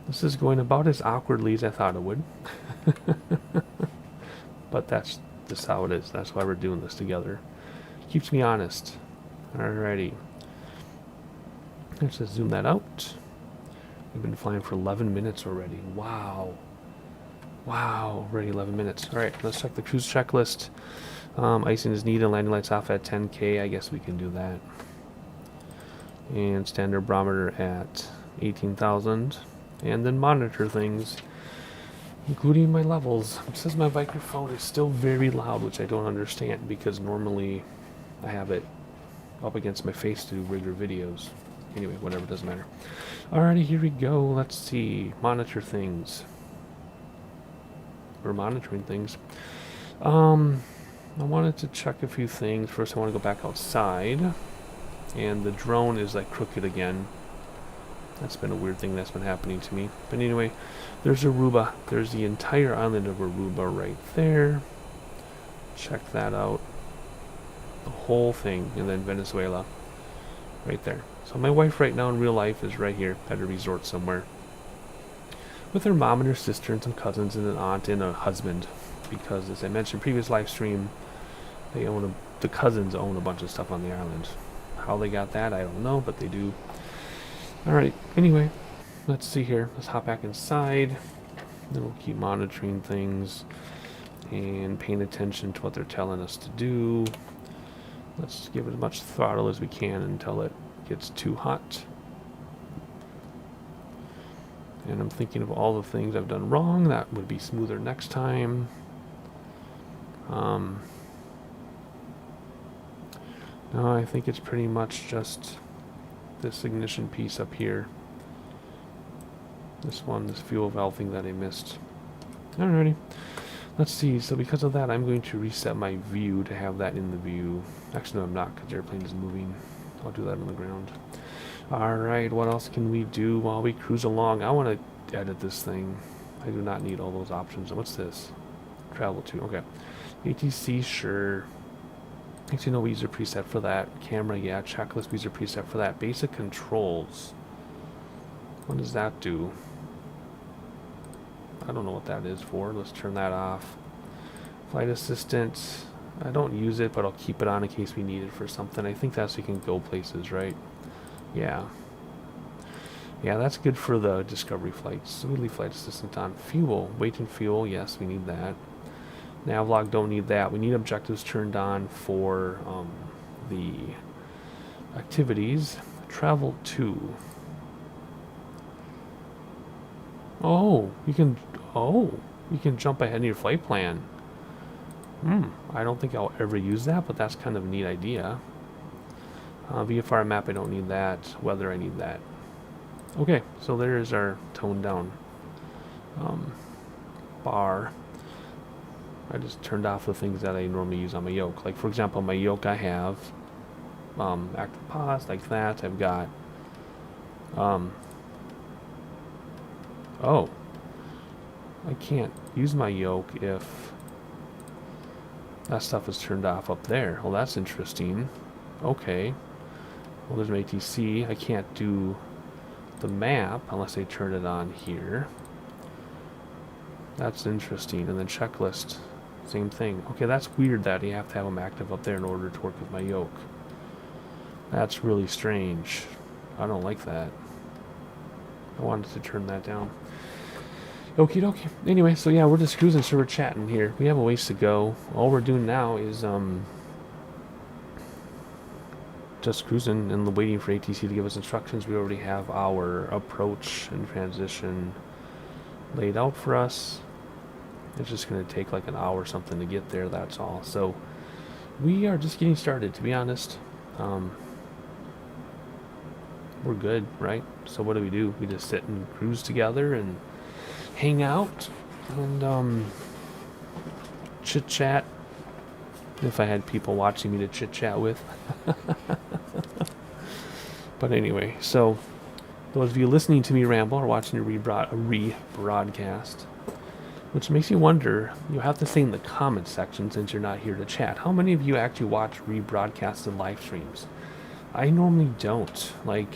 This is going about as awkwardly as I thought it would. But that's just how it is. That's why we're doing this together. Keeps me honest. Alrighty. Let's just zoom that out. We've been flying for 11 minutes already. Wow. Wow, already 11 minutes. Alright, let's check the cruise checklist. Icing is needed, landing lights off at 10K. I guess we can do that. And standard barometer at 18,000. And then monitor things, including my levels. It says my microphone is still very loud, which I don't understand because normally I have it up against my face to do regular videos. Anyway, whatever, doesn't matter. Alrighty, here we go. Let's see. Monitor things. We're monitoring things. I wanted to check a few things. First, I want to go back outside. And the drone is like crooked again. That's been a weird thing that's been happening to me. But anyway, there's Aruba. There's the entire island of Aruba right there. Check that out. The whole thing. And then Venezuela. Right there. So my wife right now in real life is right here at a resort somewhere. With her mom and her sister and some cousins and an aunt and a husband. Because as I mentioned previous live stream, they own the cousins own a bunch of stuff on the island. How they got that, I don't know, but they do. Alright, anyway, let's see here. Let's hop back inside. Then we'll keep monitoring things and paying attention to what they're telling us to do. Let's give it as much throttle as we can until it gets too hot. And I'm thinking of all the things I've done wrong. That would be smoother next time. No, I think it's pretty much just this ignition piece up here. This one, this fuel valve thing that I missed. Alrighty. Let's see. So because of that, I'm going to reset my view to have that in the view. Actually, no, I'm not, because the airplane is moving. I'll do that on the ground. Alright, what else can we do while we cruise along? I want to edit this thing. I do not need all those options. What's this? Travel to. Okay. ATC, sure. Actually, no user preset for that. Camera, yeah. Checklist user preset for that. Basic controls. What does that do? I don't know what that is for. Let's turn that off. Flight assistant. I don't use it, but I'll keep it on in case we need it for something. I think that's so you can go places, right? Yeah. Yeah, that's good for the discovery flights. So we leave flight assistant on. Fuel. Weight and fuel. Yes, we need that. Navlog, don't need that. We need objectives turned on for the activities. Travel to. Oh, you can. Oh, you can jump ahead in your flight plan. I don't think I'll ever use that, but that's kind of a neat idea. VFR map, I don't need that. Weather, I need that. Okay, so there is our toned down bar. I just turned off the things that I normally use on my yoke. Like, for example, my yoke I have active pause, like that. I've got oh, I can't use my yoke if that stuff is turned off up there. Well, that's interesting. Okay. Well, there's my ATC. I can't do the map unless I turn it on here. That's interesting. And then checklist. Same thing. Okay, that's weird that you have to have them active up there in order to work with my yoke. That's really strange. I don't like that. I wanted to turn that down. Okie dokie. Anyway, so yeah, we're just cruising, so we're chatting here. We have a ways to go. All we're doing now is just cruising and waiting for ATC to give us instructions. We already have our approach and transition laid out for us. It's just going to take like an hour or something to get there, that's all. So we are just getting started, to be honest. We're good, right? So what do? We just sit and cruise together and hang out and chit chat. If I had people watching me to chit chat with. But anyway, so those of you listening to me ramble or watching a rebroadcast, which makes me wonder, you have to say in the comments section, since you're not here to chat, how many of you actually watch rebroadcasted live streams? I normally don't. Like,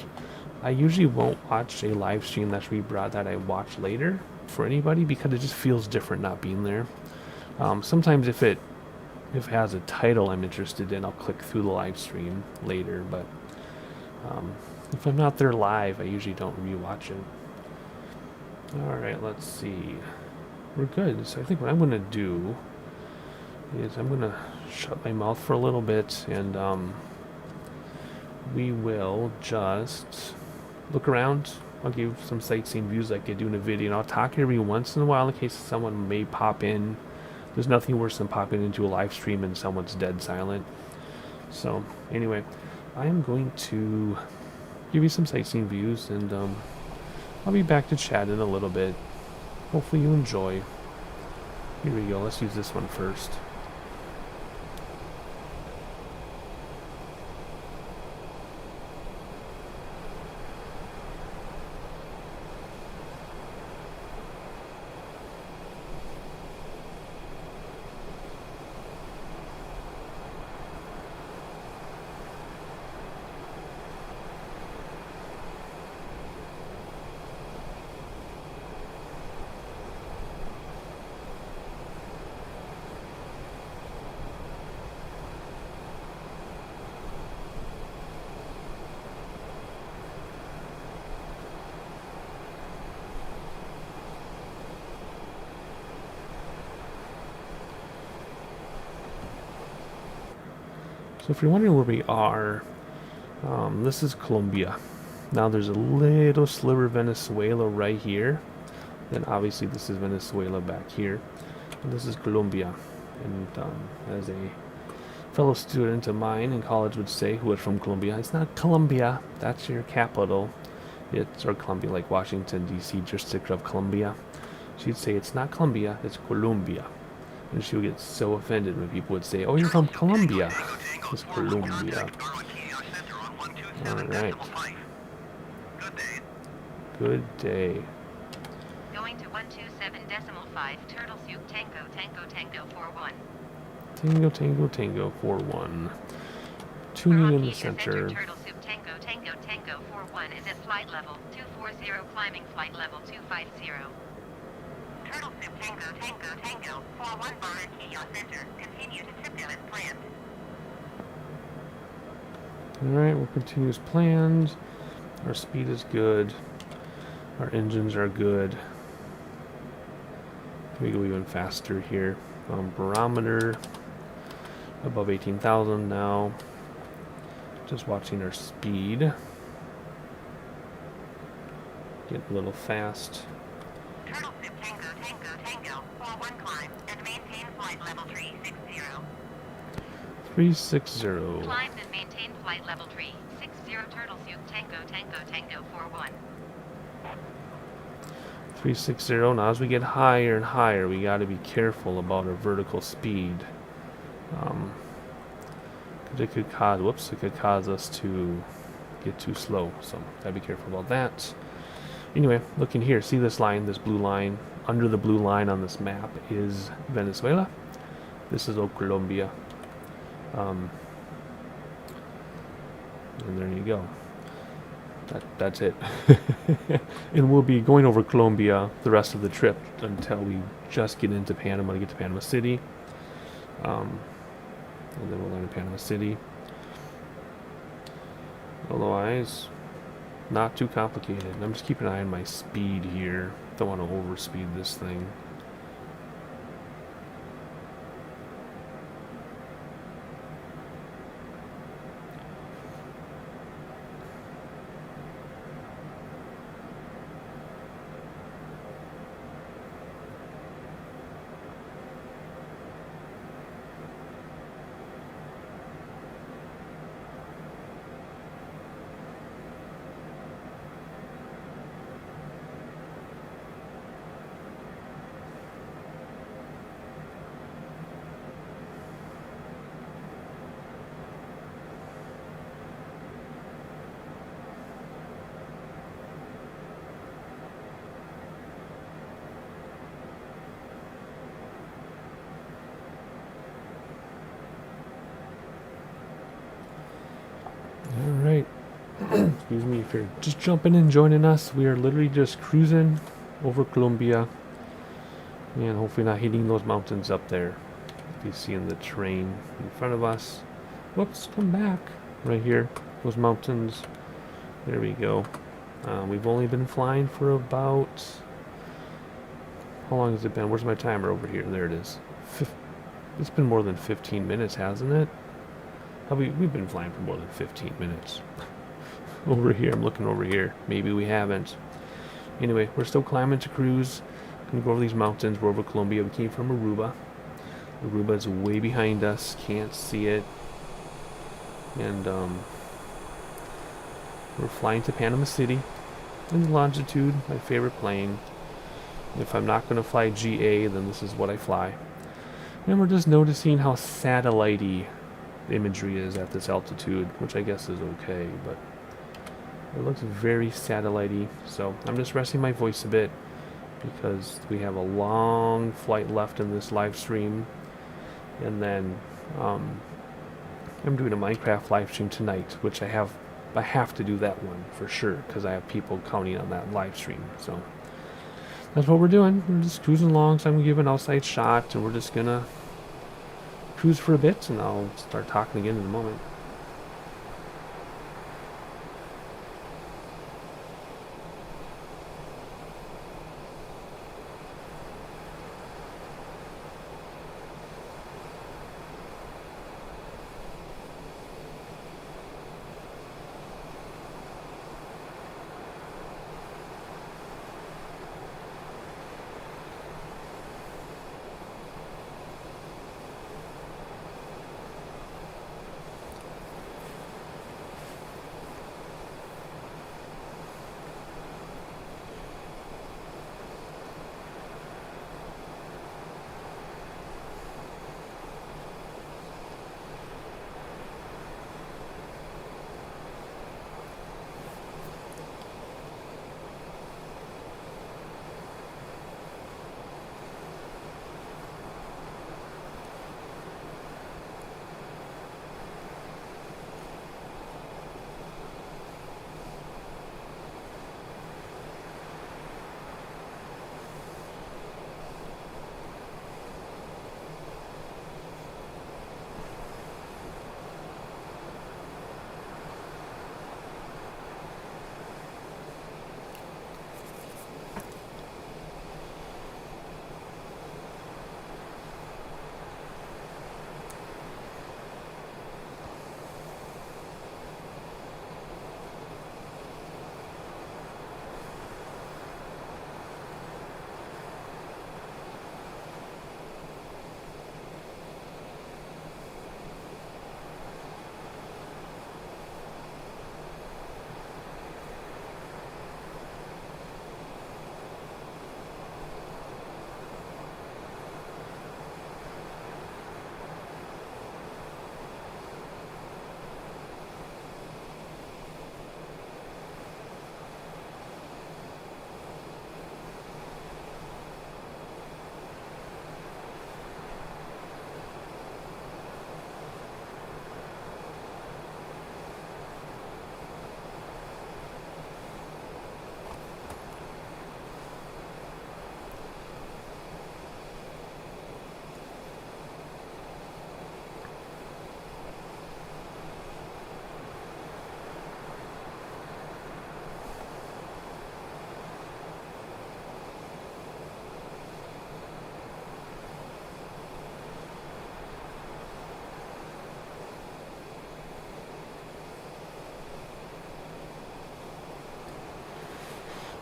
I usually won't watch a live stream that's that I watch later for anybody, because it just feels different not being there. Sometimes if it has a title I'm interested in, I'll click through the live stream later, but if I'm not there live, I usually don't rewatch it. Alright, let's see. We're good. So I think what I'm going to do is I'm going to shut my mouth for a little bit, and we will just look around. I'll give some sightseeing views like I do in a video, and I'll talk every once in a while in case someone may pop in. There's nothing worse than popping into a live stream and someone's dead silent. So anyway, I am going to give you some sightseeing views, and I'll be back to chat in a little bit. Hopefully you enjoy. Here we go. Let's use this one first. So if you're wondering where we are, this is Colombia. Now there's a little sliver of Venezuela right here. Then obviously this is Venezuela back here. And this is Colombia. And as a fellow student of mine in college would say, who is from Colombia, it's not Colombia, that's your capital. It's, or Columbia, like Washington, D.C., District of Columbia. She'd say it's not Colombia, it's Colombia. And she would get so offended when people would say, oh, you're from Colombia. It's Colombia. Alright. Good day. Going to 127.5 Turtle Soup Tango Tango Tango 41. Tango, tango, tango, 4-1. Tuning in the center. Turtle Soup Tango Tango Tango 41 is at flight level 240, climbing flight level 250. Turtle Soup Tango Tango Tango 41 bar Kilo Center. Continue to trip as planned. Alright, we'll continue as planned. Our speed is good. Our engines are good. We go even faster here. Barometer above 18,000 now. Just watching our speed. Get a little fast. Turtle Soup Tango Tango Tango 41 climb and maintain flight level 360. 360. Climb and maintain flight level 360 Turtle Soup Tango Tango Tango 41. 360. Now as we get higher and higher, we got to be careful about our vertical speed. It could cause us to get too slow, so gotta be careful about that. Anyway, looking here, see this line, this blue line? Under the blue line on this map is Venezuela. This is Colombia. And there you go. That's it. And we'll be going over Colombia the rest of the trip until we just get into Panama, to get to Panama City. And then we'll land in Panama City. Otherwise, not too complicated. I'm just keeping an eye on my speed here. Don't want to overspeed this thing. Alright. Excuse me if you're just jumping in, joining us. We are literally just cruising over Colombia. And hopefully not hitting those mountains up there. You see in the terrain in front of us. Whoops, come back. Right here. Those mountains. There we go. We've only been flying for about... How long has it been? Where's my timer over here? There it is. It's been more than 15 minutes, hasn't it? We've been flying for more than 15 minutes. Over here, I'm looking over here. Maybe we haven't. Anyway, we're still climbing to cruise. Gonna go over these mountains. We're over Colombia. We came from Aruba. Aruba is way behind us. Can't see it. And We're flying to Panama City in Longitude, my favorite plane. If I'm not going to fly GA, then this is what I fly. And we're just noticing how satellite-y the imagery is at this altitude, which I guess is okay, but it looks very satellite-y. So I'm just resting my voice a bit because we have a long flight left in this live stream. And then I'm doing a Minecraft live stream tonight, which I have to do that one for sure because I have people counting on that live stream. So that's what we're doing. We're just cruising along, so I'm gonna give an outside shot, and we're just gonna cruise for a bit, and I'll start talking again in a moment.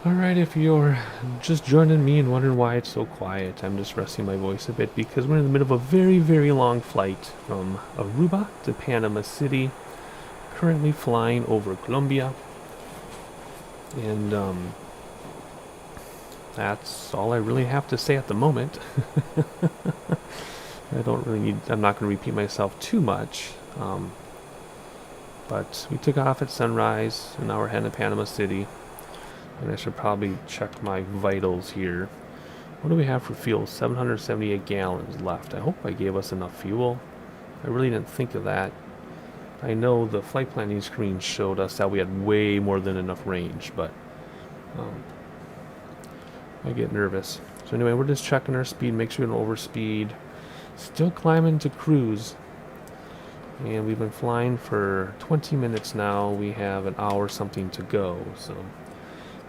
Alright, if you're just joining me and wondering why it's so quiet, I'm just resting my voice a bit because we're in the middle of a very, very long flight from Aruba to Panama City, currently flying over Colombia, and that's all I really have to say at the moment. I'm not going to repeat myself too much, but we took off at sunrise, and now we're heading to Panama City. And I should probably check my vitals here. What do we have for fuel? 778 gallons left. I hope I gave us enough fuel. I really didn't think of that. I know the flight planning screen showed us that we had way more than enough range, but I get nervous. So anyway, we're just checking our speed, make sure we don't overspeed. Still climbing to cruise. And we've been flying for 20 minutes now. We have an hour something to go, so...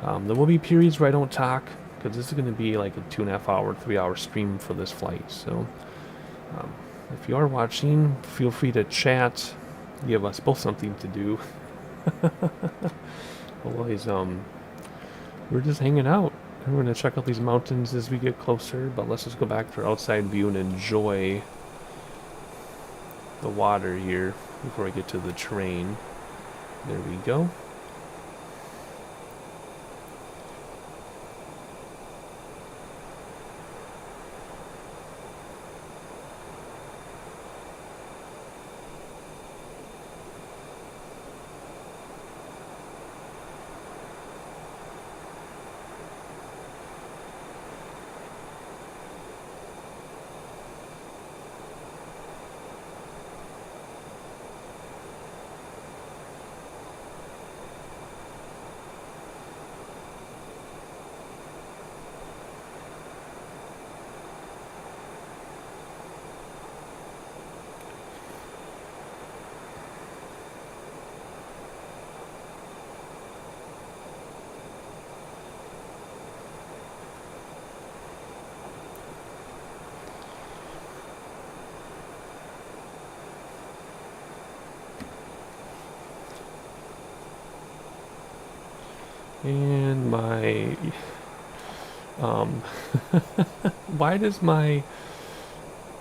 there will be periods where I don't talk, because this is going to be like a 2.5 hour, 3 hour stream for this flight. So, if you are watching, feel free to chat, give us both something to do. Otherwise, we're just hanging out. We're going to check out these mountains as we get closer, but let's just go back to our outside view and enjoy the water here before I get to the train. There we go. And my why does my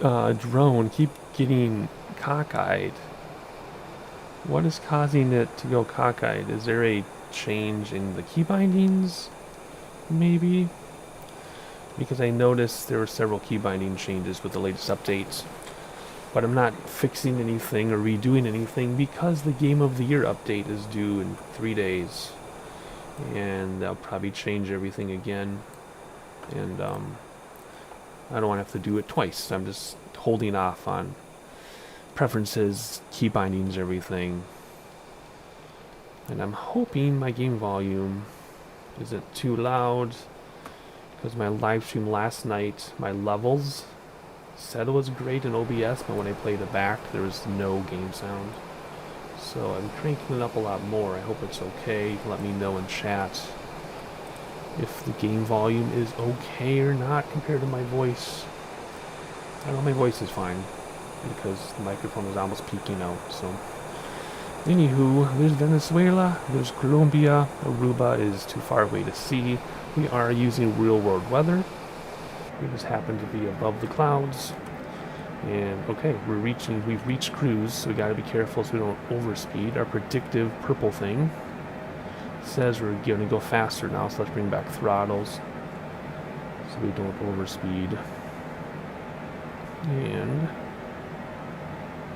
drone keep getting cockeyed? What is causing it to go cockeyed? Is there a change in the key bindings? Maybe? Because I noticed there were several key binding changes with the latest updates. But I'm not fixing anything or redoing anything because the Game of the Year update is due in 3 days. And they'll probably change everything again. And I don't want to have to do it twice. I'm just holding off on preferences, key bindings, everything. And I'm hoping my game volume isn't too loud, because my live stream last night, my levels said it was great in OBS, but when I played it back, there was no game sound. So I'm cranking it up a lot more. I hope it's okay. Let me know in chat if the game volume is okay or not compared to my voice. I know my voice is fine, because the microphone is almost peaking out. So anywho, there's Venezuela, there's Colombia, Aruba is too far away to see. We are using real world weather. We just happen to be above the clouds. And okay, we've reached cruise, so we gotta be careful so we don't overspeed. Our predictive purple thing says we're gonna go faster now, so let's bring back throttles so we don't overspeed. And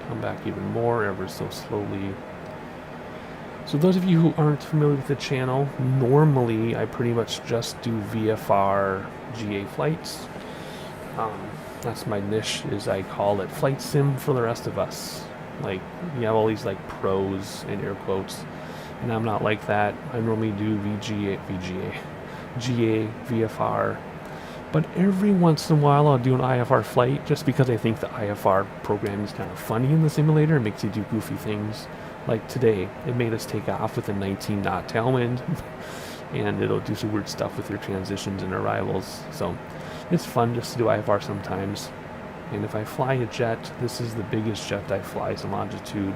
come back even more, ever so slowly. So those of you who aren't familiar with the channel, normally I pretty much just do VFR GA flights. That's my niche, is I call it flight sim for the rest of us. Like, you have all these like pros in air quotes, and I'm not like that. I normally do GA, VFR. But every once in a while I'll do an IFR flight, just because I think the IFR program is kind of funny in the simulator. It makes you do goofy things. Like today, it made us take off with a 19 knot tailwind, and it'll do some weird stuff with your transitions and arrivals. So it's fun just to do IFR sometimes. And if I fly a jet, this is the biggest jet I fly, is in Longitude.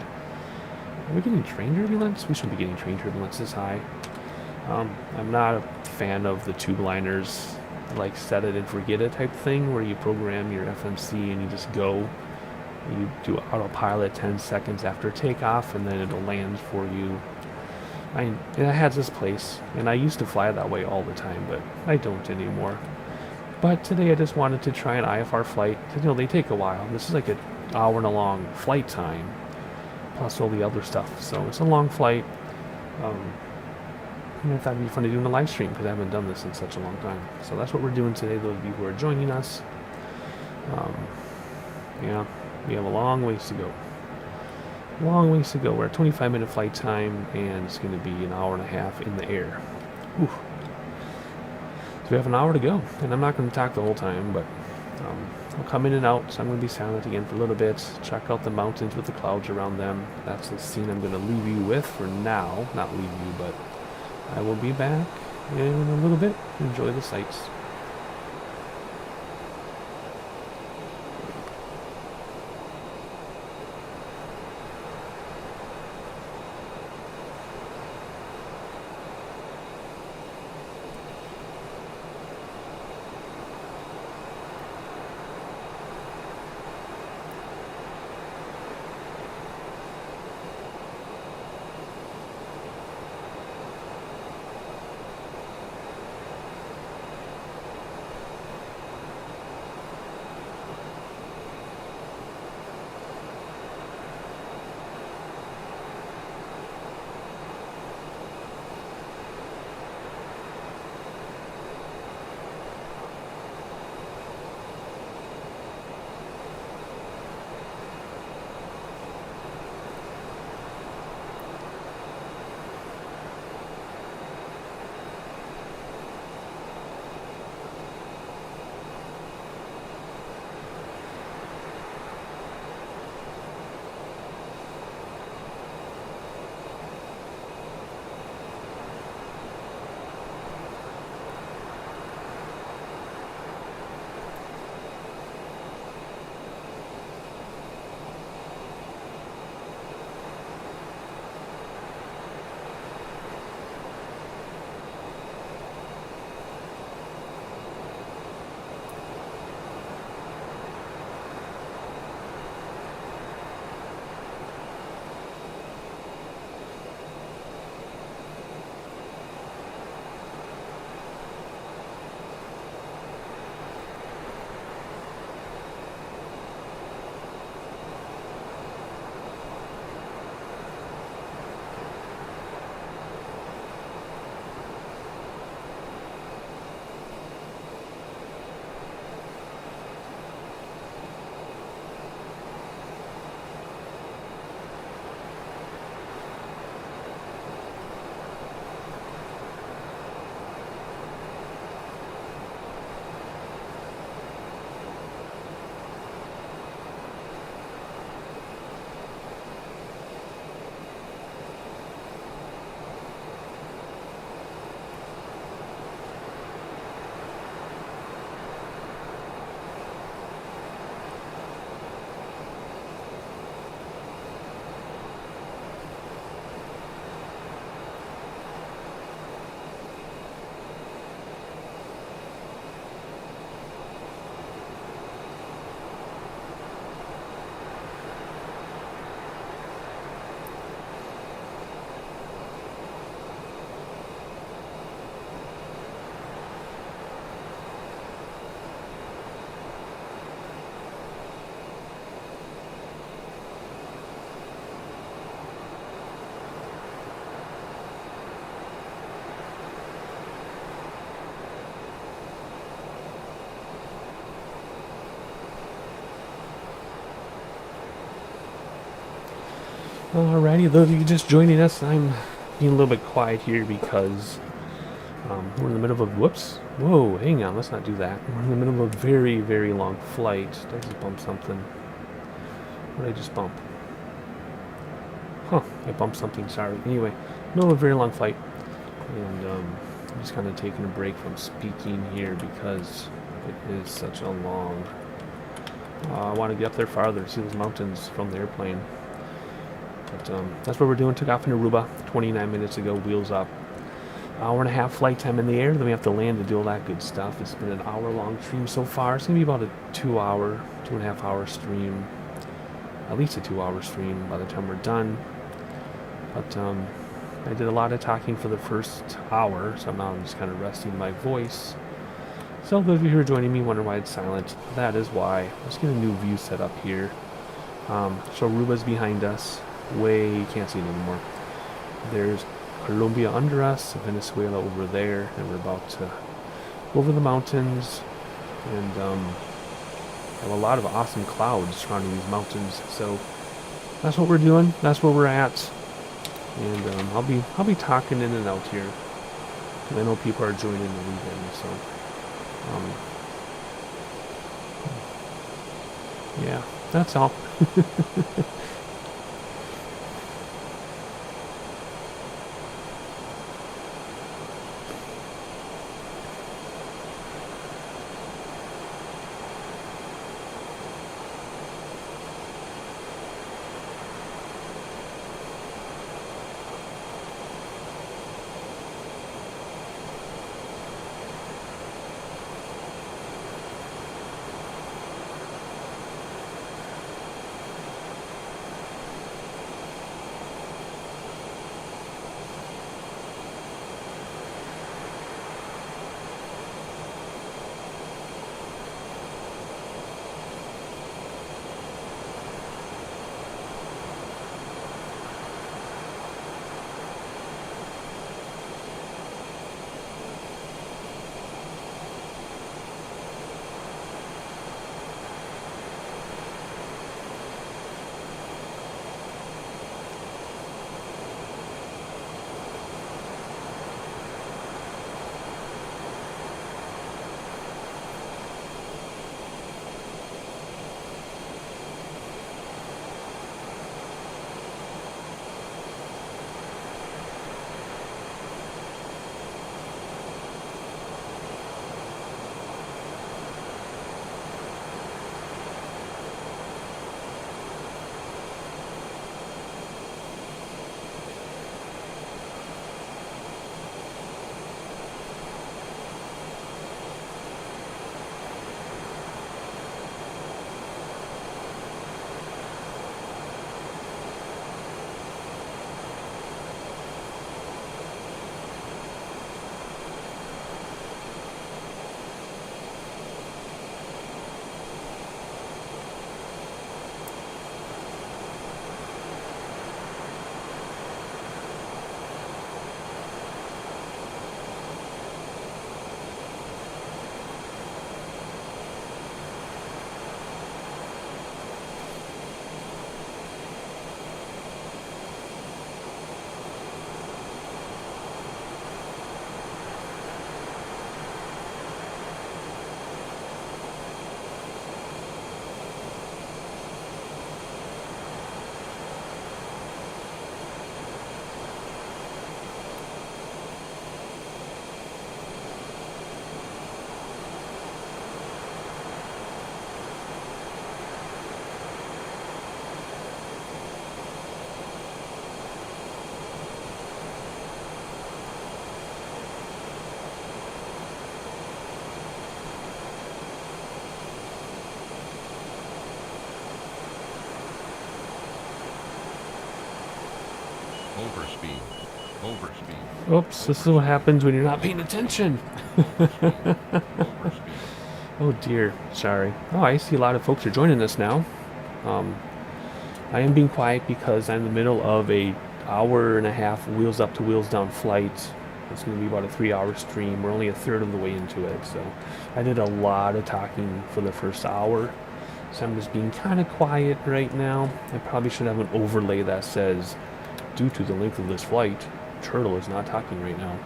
Are we getting train turbulence? We shouldn't be getting train turbulence this high. I'm not a fan of the tube liners, like set it and forget it type thing, where you program your FMC and you just go. You do autopilot 10 seconds after takeoff, and then it'll land for you. It has this place, and I used to fly that way all the time, but I don't anymore. But today I just wanted to try an IFR flight, because they take a while. This is like an hour and a long flight time, plus all the other stuff. So it's a long flight. And I thought it'd be fun to do in a live stream, because I haven't done this in such a long time. So that's what we're doing today, those of you who are joining us. Yeah, we have a long ways to go. Long ways to go. We're at 25-minute flight time, and it's going to be an hour and a half in the air. Oof. So we have an hour to go, and I'm not going to talk the whole time, but I'll come in and out, so I'm going to be silent again for a little bit. Check out the mountains with the clouds around them. That's the scene I'm going to leave you with for now. Not leave you, but I will be back in a little bit. Enjoy the sights. Alrighty, those of you just joining us, I'm being a little bit quiet here because we're in the middle of whoops. Whoa, hang on, let's not do that. We're in the middle of a very, very long flight. Did I just bump something? What did I just bump? Huh, I bumped something, sorry. Anyway, middle of a very long flight. And I'm just kind of taking a break from speaking here because it is such a long... I want to get up there farther, see those mountains from the airplane. But that's what we're doing. Took off in Aruba 29 minutes ago, wheels up. Hour and a half flight time in the air, then we have to land to do all that good stuff. It's been an hour-long stream so far. It's going to be about a 2.5 hour stream. At least a 2-hour stream by the time we're done. But I did a lot of talking for the first hour, so now I'm just kind of resting my voice. So those of you who are joining me wonder why it's silent. That is why. Let's get a new view set up here. So Aruba's behind us. You can't see it anymore. There's Colombia under us, Venezuela over there, and we're about to go over the mountains and have a lot of awesome clouds surrounding these mountains. So that's what we're doing. That's where we're at. And I'll be talking in and out here. I know people are joining the weekend, so yeah, that's all. Overspeed. Overspeed. Oops, this is what happens when you're not paying attention. Overspeed. Oh dear, sorry. Oh, I see a lot of folks are joining us now. I am being quiet because I'm in the middle of a hour and a half wheels up to wheels down flight. It's going to be about a 3-hour stream. We're only a third of the way into it, so I did a lot of talking for the first hour. So I'm just being kind of quiet right now. I probably should have an overlay that says, due to the length of this flight, Turtle is not talking right now.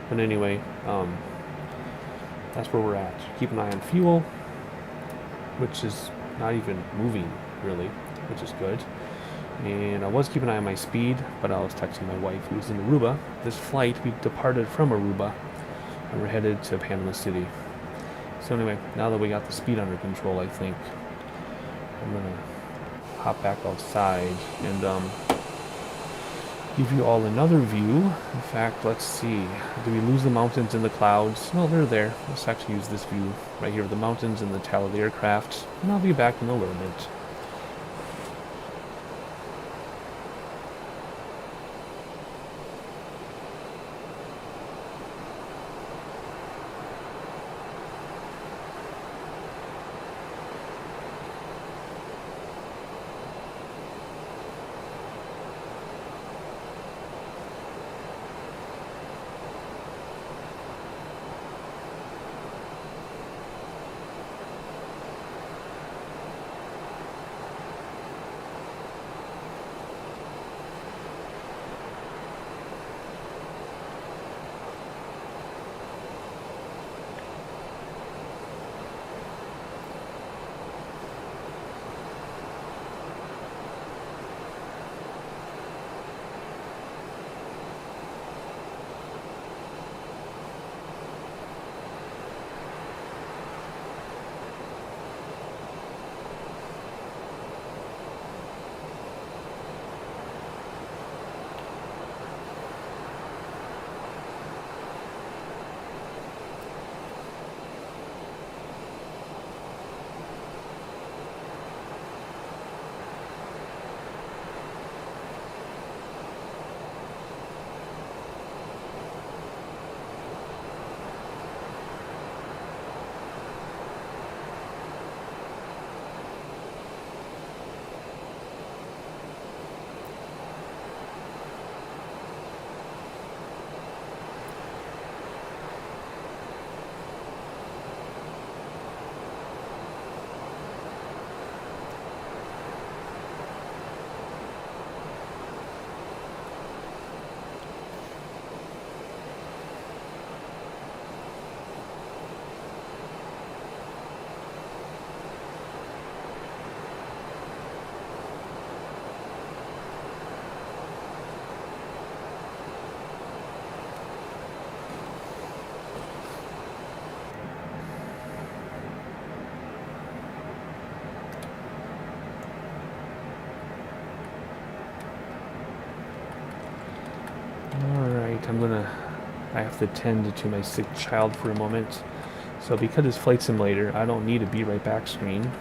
But anyway, that's where we're at. Keep an eye on fuel, which is not even moving, really, which is good. And I was keeping an eye on my speed, but I was texting my wife, who's in Aruba. This flight, we departed from Aruba, and we're headed to Panama City. So anyway, now that we got the speed under control, I think I'm gonna hop back outside and give you all another view. In fact, let's see. Do we lose the mountains and the clouds? No, they're there. Let's actually use this view right here of the mountains and the tail of the aircraft, and I'll be back in a little bit. I have to tend to my sick child for a moment. So because it's Flight Simulator, I don't need a be right back screen.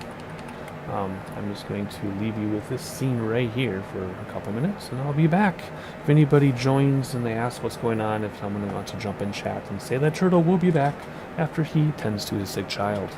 I'm just going to leave you with this scene right here for a couple minutes, and I'll be back. If anybody joins and they ask what's going on, if someone wants to jump in chat and say that Turtle will be back after he tends to his sick child.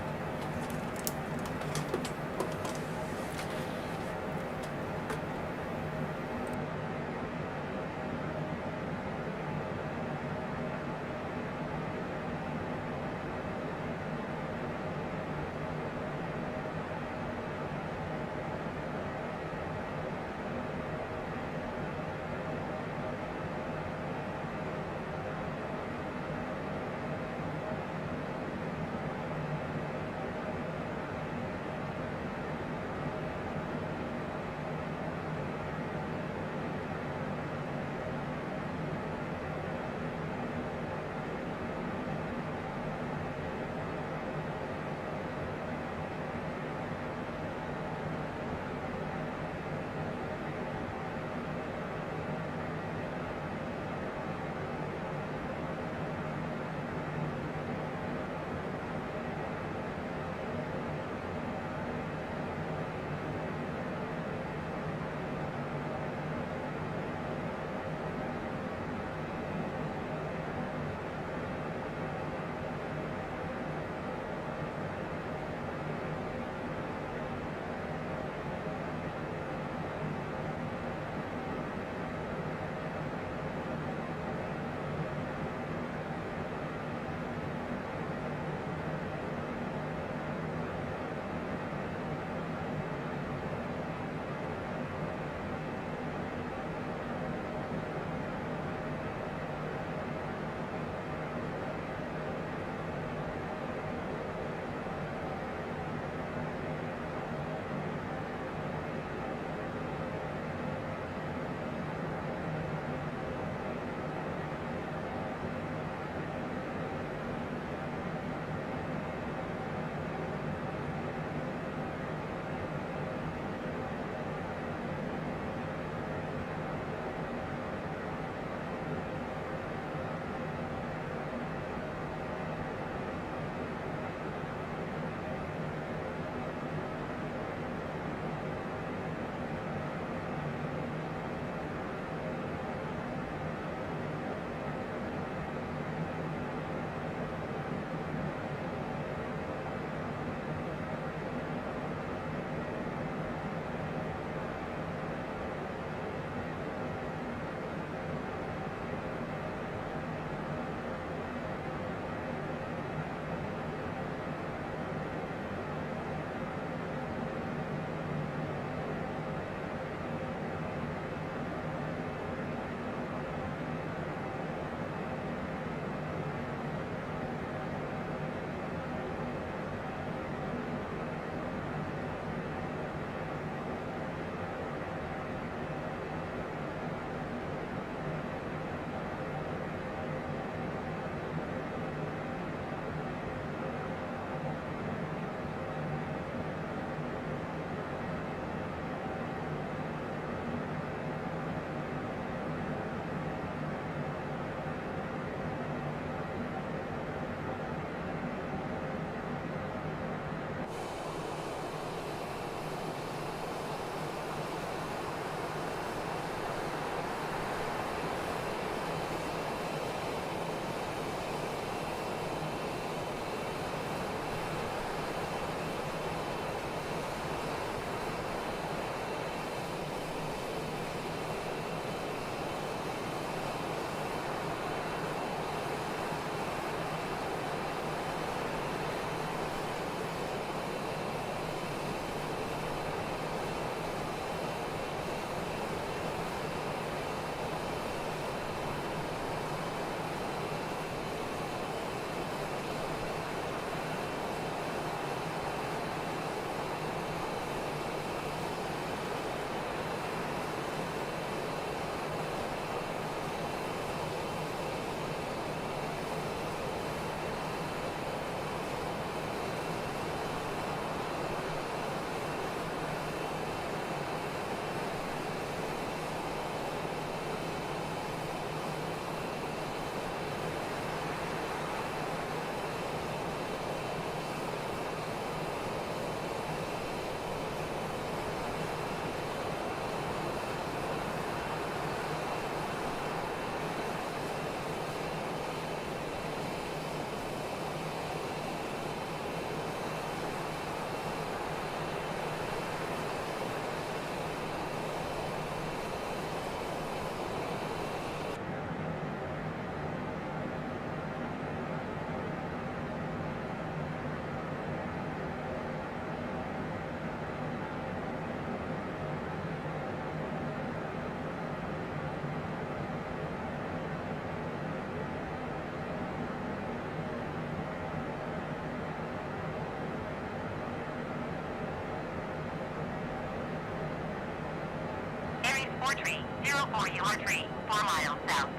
04 you are tree, 4 miles south.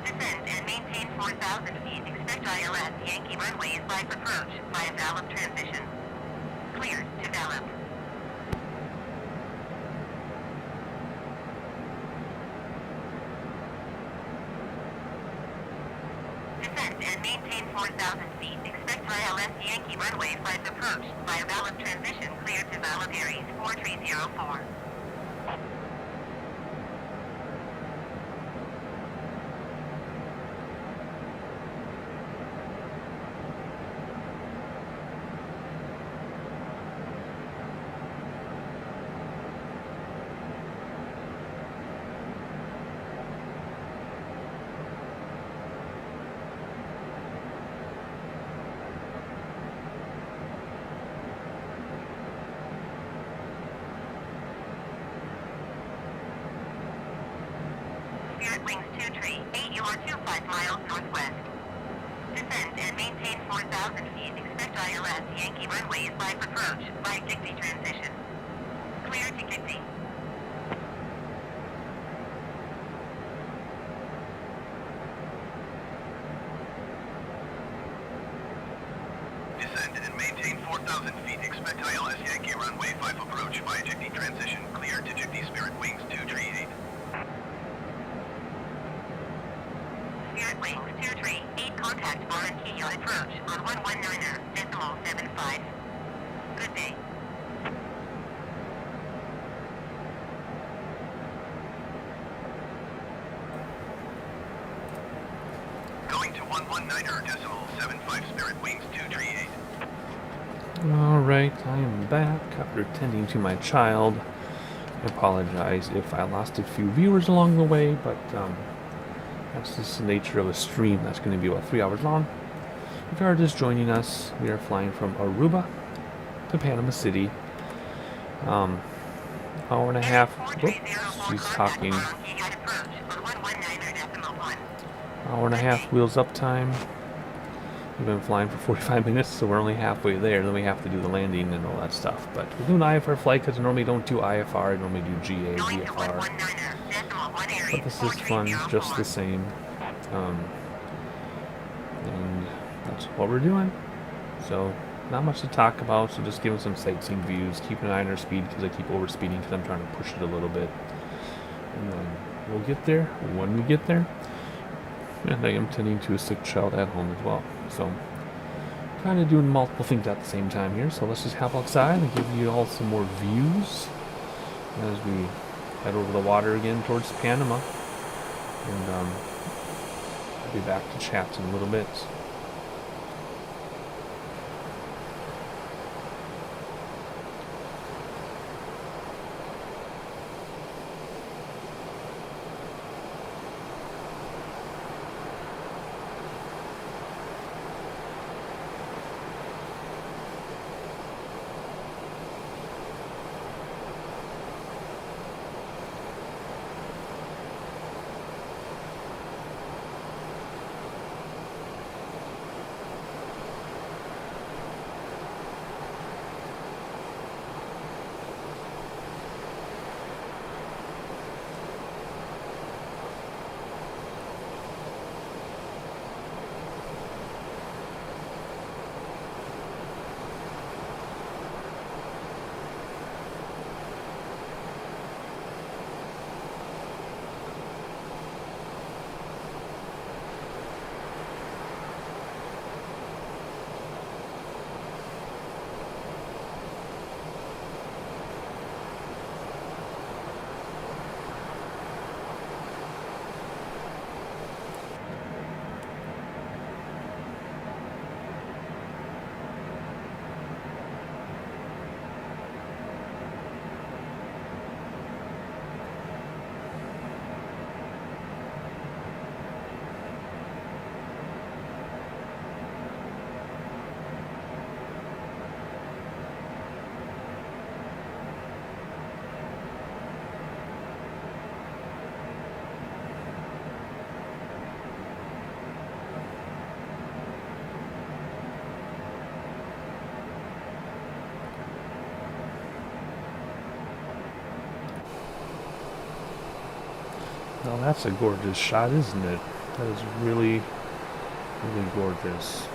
Descend and maintain 4,000 feet. Expect ILS Yankee runway is 5 approach via Valve transition. Cleared to Valve. Descend and maintain 4,000 feet. Expect ILS Yankee runway 5 approach via Valve transition. Cleared to Valve Aries 4304. Spirit wings 2 tree, 8 you are 25 miles northwest. Descend and maintain 4,000 feet. Expect ILS Yankee runway is 5 approach by Dixie transition. Clear to Dixie. Descend and maintain 4,000 feet. Expect ILS Yankee runway 5 approach via Jigny transition. Clear to Jigny Spirit wings 2 tree 8. Spirit wings 2 tree, 8 contact foreign key on approach on 119.75. Good day. Going to 119.75 Spirit wings 2 tree 8. Alright, I am back after tending to my child. I apologize if I lost a few viewers along the way, but that's just the nature of a stream that's going to be about 3 hours long. If you are just joining us, we are flying from Aruba to Panama City. Hour and a half. Whoops, she's talking. Hour and a half wheels up time. We've been flying for 45 minutes, so we're only halfway there. Then we have to do the landing and all that stuff. But we're doing an IFR flight because I normally don't do IFR. I normally do GA, VFR. But this is fun, just the same. And that's what we're doing. So, not much to talk about, so just giving some sightseeing views. Keeping an eye on our speed because I keep overspeeding because I'm trying to push it a little bit. And then we'll get there when we get there. And I am tending to a sick child at home as well. So, kind of doing multiple things at the same time here. So let's just hop outside and give you all some more views as we head over the water again towards Panama. And I'll be back to chat in a little bit. Now that's a gorgeous shot, isn't it? That is really, really gorgeous.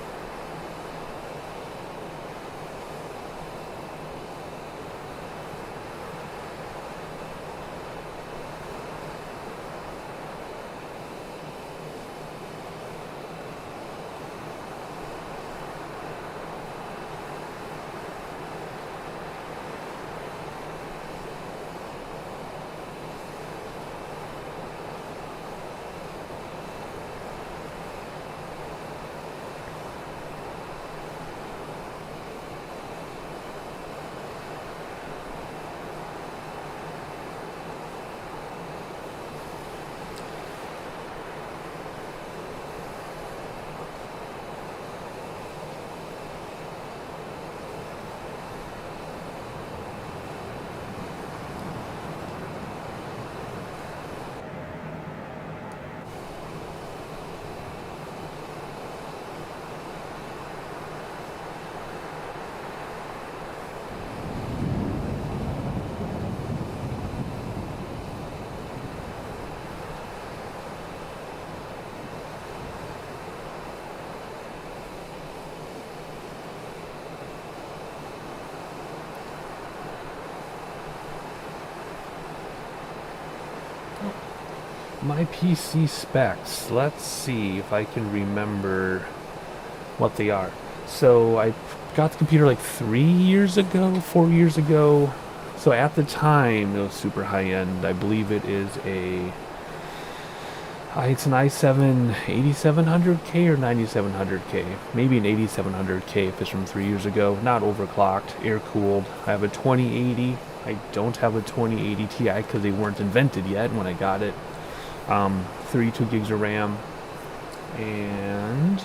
My PC specs. Let's see if I can remember what they are. So I got the computer like 3 years ago, 4 years ago. So at the time, it was super high end. I believe it is it's an i7 8700K or 9700K. Maybe an 8700K if it's from 3 years ago. Not overclocked, air cooled. I have a 2080. I don't have a 2080 Ti because they weren't invented yet when I got it. 32 gigs of RAM, and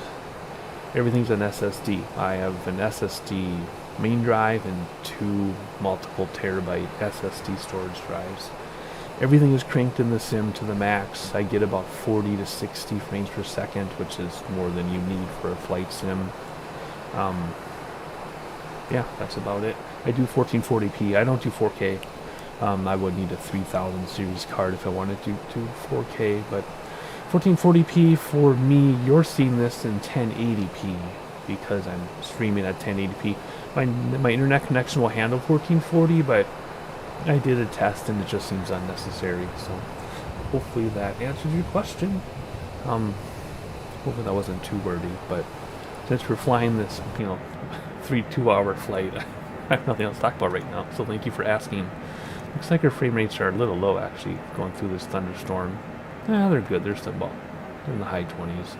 everything's an SSD. I have an SSD main drive and 2 multiple terabyte SSD storage drives. Everything is cranked in the sim to the max. I get about 40 to 60 frames per second, which is more than you need for a flight sim. Yeah, that's about it. I do 1440p. I don't do 4K. I would need a 3000 series card if I wanted to do 4K, but 1440p for me, you're seeing this in 1080p because I'm streaming at 1080p. My internet connection will handle 1440, but I did a test and it just seems unnecessary, so hopefully that answers your question. Hopefully that wasn't too wordy, but since we're flying this, 2-hour flight, I have nothing else to talk about right now, so thank you for asking. Looks like our frame rates are a little low, actually, going through this thunderstorm. They're good. They're still, they're in the high 20s.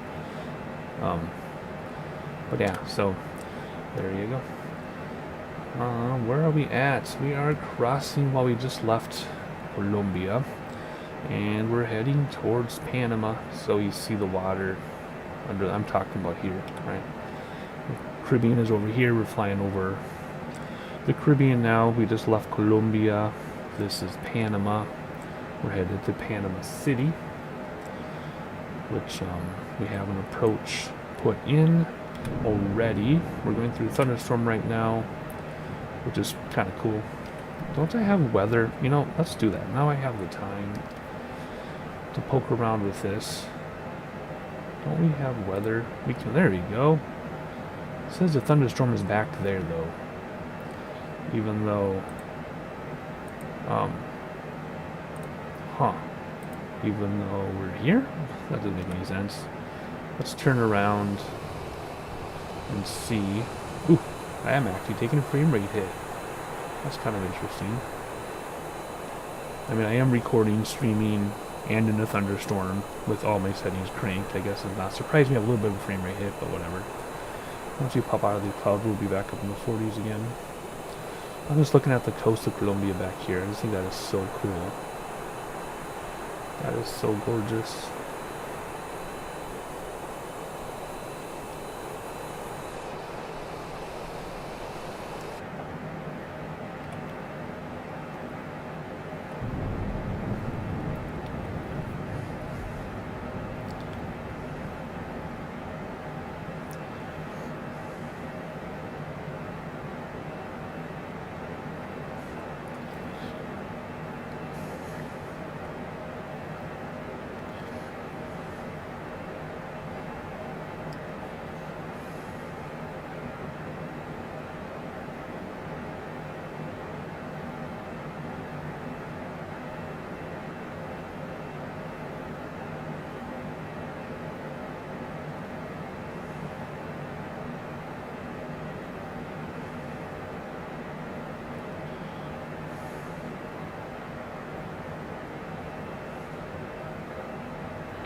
But yeah, so there you go. Where are we at? We are crossing, we just left Colombia, and we're heading towards Panama. So you see the water under, I'm talking about here, right? Caribbean is over here. We're flying over the Caribbean now. We just left Colombia. This is Panama. We're headed to Panama City, which we have an approach put in already. We're going through a thunderstorm right now, which is kind of cool. Don't I have weather? Let's do that. Now I have the time to poke around with this. Don't we have weather? We can. There we go. It says the thunderstorm is back there, though. Even though, even though we're here? That doesn't make any sense. Let's turn around and see. Ooh, I am actually taking a frame rate hit. That's kind of interesting. I mean, I am recording, streaming, and in a thunderstorm with all my settings cranked. I guess it's not surprising me. I have a little bit of a frame rate hit, but whatever. Once you pop out of the cloud, we'll be back up in the 40s again. I'm just looking at the coast of Colombia back here. I just think that is so cool. That is so gorgeous.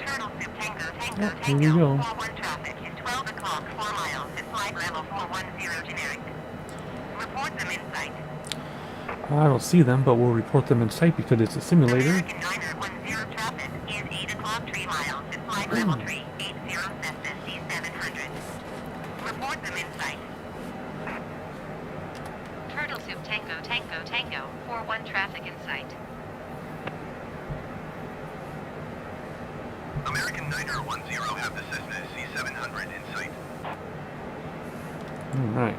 Turtle Soup Tango Tango Yep, here we Tango. go. 41 traffic is 12 o'clock, 4 miles at flight level 410 generic. Report them in sight. I don't see them, but we'll report them in sight because it's a simulator. American Niner 10 traffic is 8 o'clock 3 miles at flight level 380 Cessna C700. Report them in sight. Turtle Soup Tango Tango Tango. 41 traffic in sight. American Niner 10 have the Cessna C700 in sight. All right.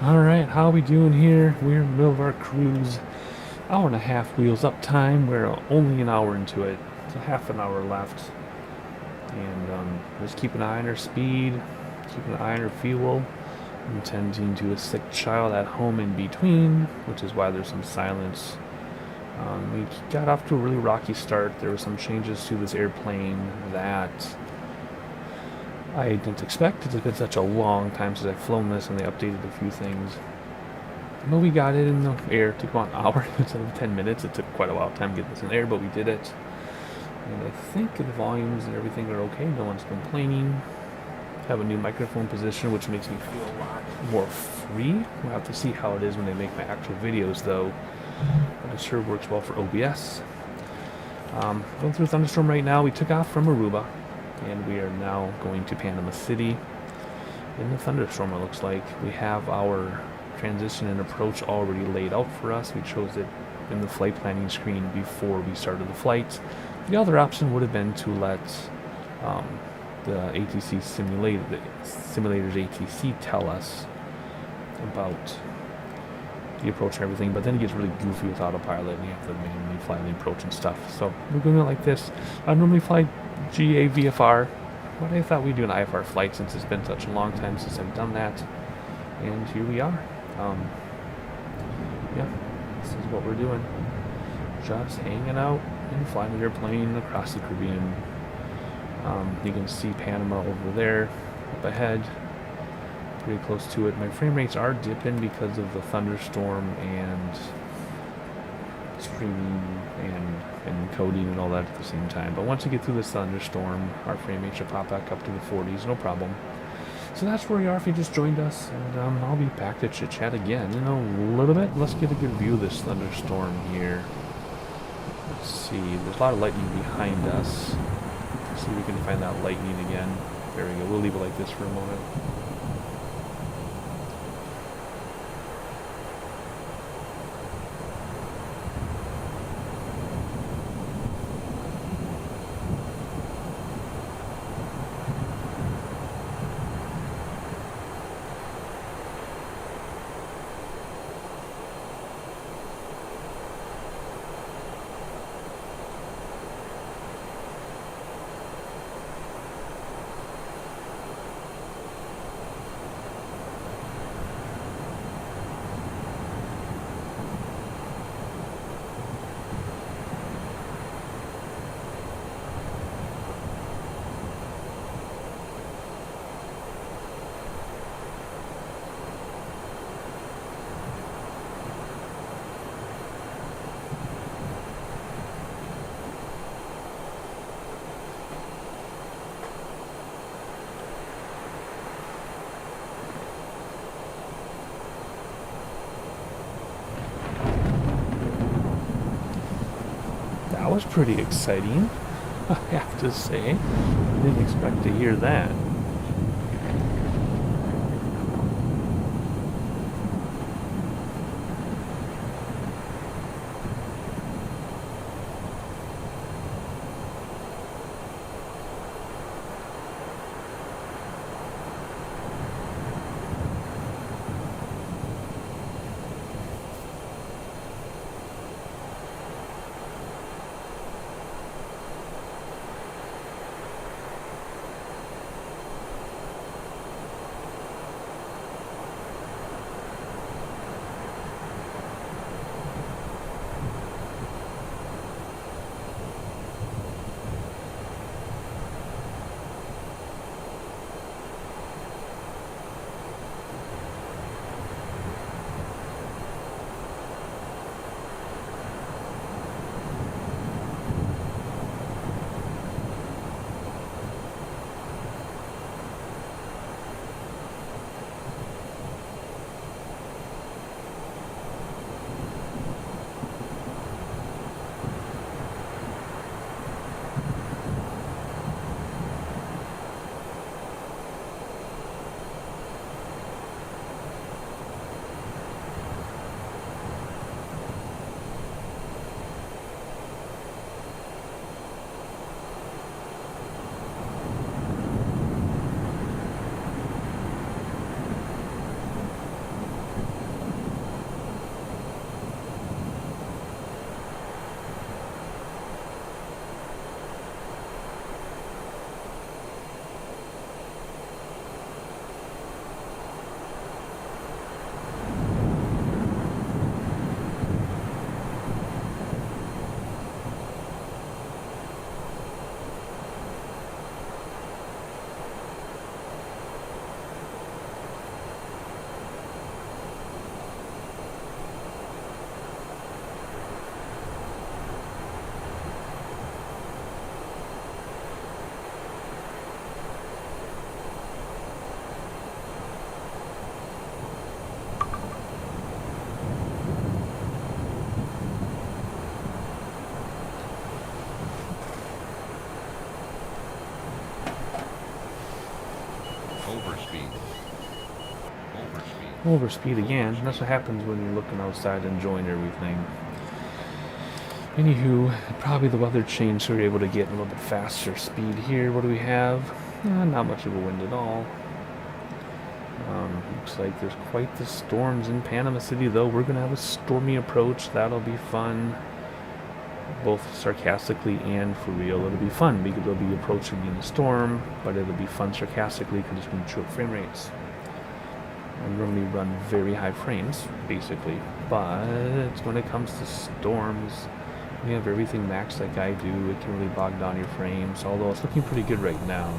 Alright, how are we doing here? We're in the middle of our cruise. Hour and a half wheels up time. We're only an hour into it. So half an hour left. And just keep an eye on our speed. Keep an eye on our fuel. I'm tending to a sick child at home in between, which is why there's some silence. We got off to a really rocky start. There were some changes to this airplane that I didn't expect. It's been such a long time since I've flown this, and they updated a few things. But we got it in the air. It took about an hour instead of 10 minutes. It took quite a while time to get this in the air, but we did it. And I think the volumes and everything are okay. No one's complaining. Have a new microphone position, which makes me feel a lot more free. We'll have to see how it is when they make my actual videos, though. But it sure works well for OBS. Going through a thunderstorm right now. We took off from Aruba, and we are now going to Panama City. In the thunderstorm, it looks like we have our transition and approach already laid out for us. We chose it in the flight planning screen before we started the flight. The other option would have been to let the ATC simulators ATC tell us about the approach and everything, but then it gets really goofy with autopilot and you have to manually fly the approach and stuff. So we're doing it like this. I normally fly GA VFR, but I thought we'd do an IFR flight since it's been such a long time since I've done that. And here we are. Yeah, this is what we're doing. Just hanging out and flying an airplane across the Caribbean. You can see Panama over there, up ahead, pretty close to it. My frame rates are dipping because of the thunderstorm and streaming and coding and all that at the same time. But once we get through this thunderstorm, our frame rate should pop back up to the 40s, no problem. So that's where we are if you just joined us, and I'll be back to chit-chat again in a little bit. Let's get a good view of this thunderstorm here. Let's see, there's a lot of lightning behind us. Let's see if we can find that lightning again. There we go, we'll leave it like this for a moment. was pretty exciting, I have to say. I didn't expect to hear that. Overspeed. Overspeed. Overspeed again. That's what happens when you're looking outside enjoying everything. Anywho, probably the weather changed, so we were able to get a little bit faster speed here. What do we have? Not much of a wind at all. Looks like there's quite the storms in Panama City, though. We're going to have a stormy approach. That'll be fun. Both sarcastically and for real. It'll be fun because we'll be approaching in a storm, but it'll be fun sarcastically because it's going to choke frame rates. I normally run very high frames, basically, but when it comes to storms, when you have everything maxed like I do, it can really bog down your frames, although it's looking pretty good right now.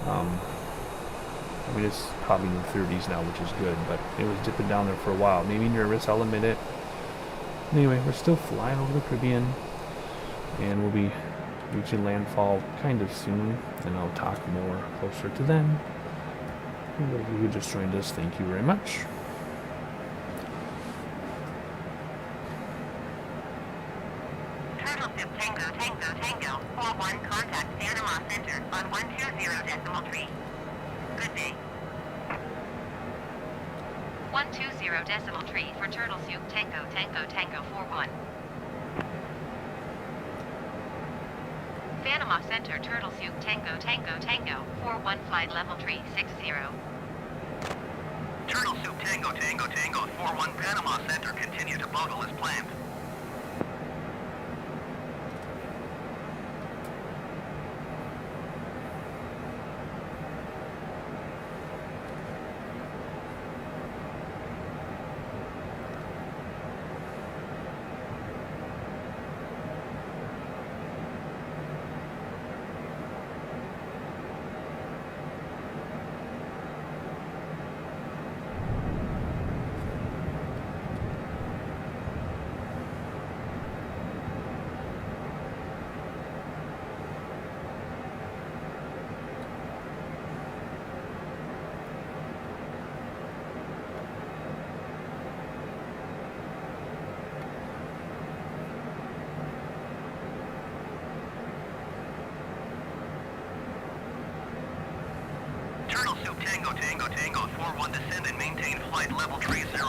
I mean, it's probably in the 30s now, which is good, but it was dipping down there for a while. Maybe nervous, I'll admit it. Anyway, we're still flying over the Caribbean, and we'll be reaching landfall kind of soon, and I'll talk more closer to then. But if you just joined us, thank you very much. Turtle Soup Tango, Tango, Tango, 41, contact Panama Center on 120.3. Good day. 120.3 for Turtle Soup Tango, Tango, Tango 41. Panama Center Turtle Soup Tango, Tango, Tango 41 flight level 360. Turtle Soup Tango, Tango, Tango, 41 Panama Center, continue to bogle as planned.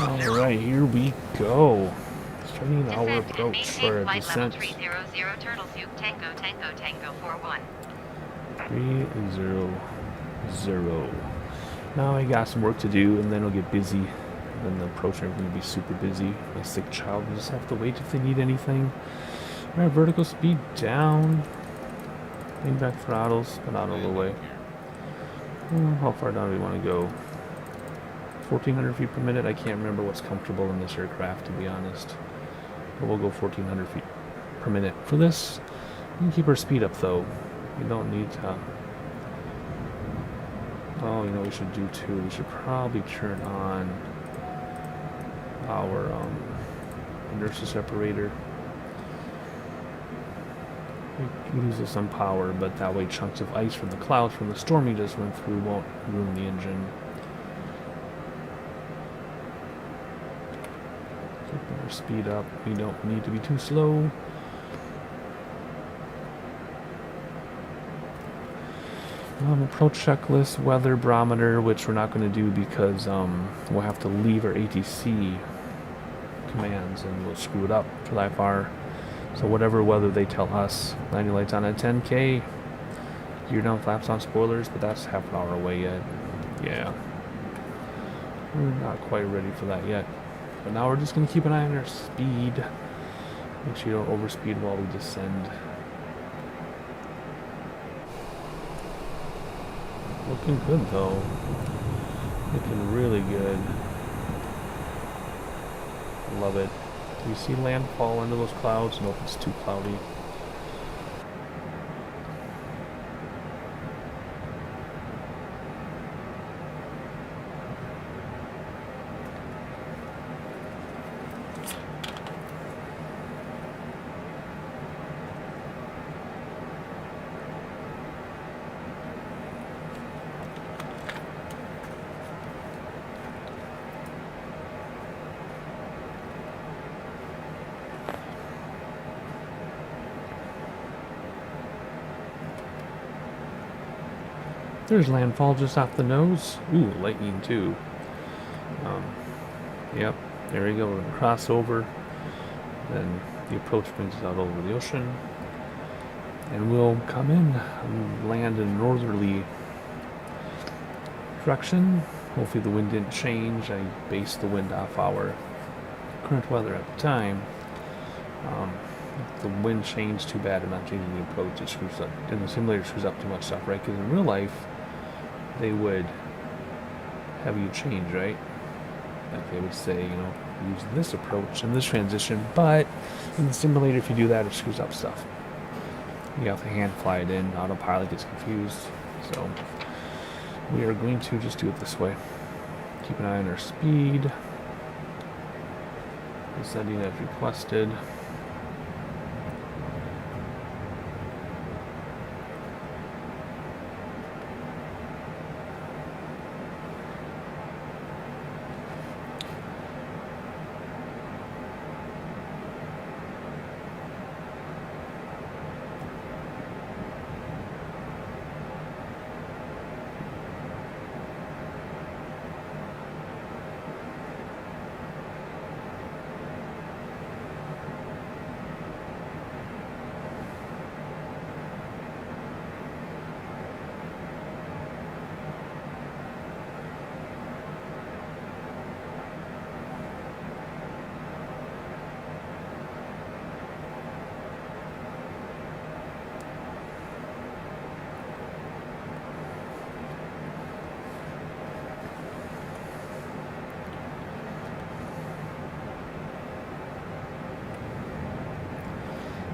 Alright, here we go. Starting our Descend and approach maintain or flight descent. level 300 Turtle Soup Tango Tango Tango 41. 300. Now I got some work to do, and then I'll get busy. And then the approach are going to be super busy. My sick child will just have to wait if they need anything. Alright, vertical speed down. Lean back throttles, but not all the way. How far down do we want to go? 1,400 feet per minute. I can't remember what's comfortable in this aircraft, to be honest. But we'll go 1,400 feet per minute for this. We can keep our speed up, though. We don't need to... Oh, you know what we should do, too? We should probably turn on our inertia separator. It loses some power, but that way chunks of ice from the clouds from the storm we just went through won't ruin the engine. Keeping our speed up. We don't need to be too slow. Approach checklist, weather barometer, which we're not going to do because we'll have to leave our ATC commands and we'll screw it up for Ifr. So whatever weather they tell us, 90 lights on at 10K, gear down, flaps on, spoilers, but that's half an hour away yet. Yeah. We're not quite ready for that yet. But now we're just going to keep an eye on our speed. Make sure you don't overspeed while we descend. Looking good though. Looking really good. Love it. Do you see landfall into those clouds? Nope, it's too cloudy. There's landfall just off the nose. Ooh, lightning too. Yep, there we go. We're going to cross over. Then the approach brings us out over the ocean. And we'll come in and land in a northerly direction. Hopefully the wind didn't change. I based the wind off our current weather at the time. If the wind changed, too bad. I'm not changing the approach. It screws up. And the simulator screws up too much stuff, right? Because in real life, they would have you change, right? Like they would say, you know, use this approach and this transition, but in the simulator, if you do that, it screws up stuff. You have to hand fly it in, autopilot gets confused. So we are going to just do it this way. Keep an eye on our speed. Descending as requested.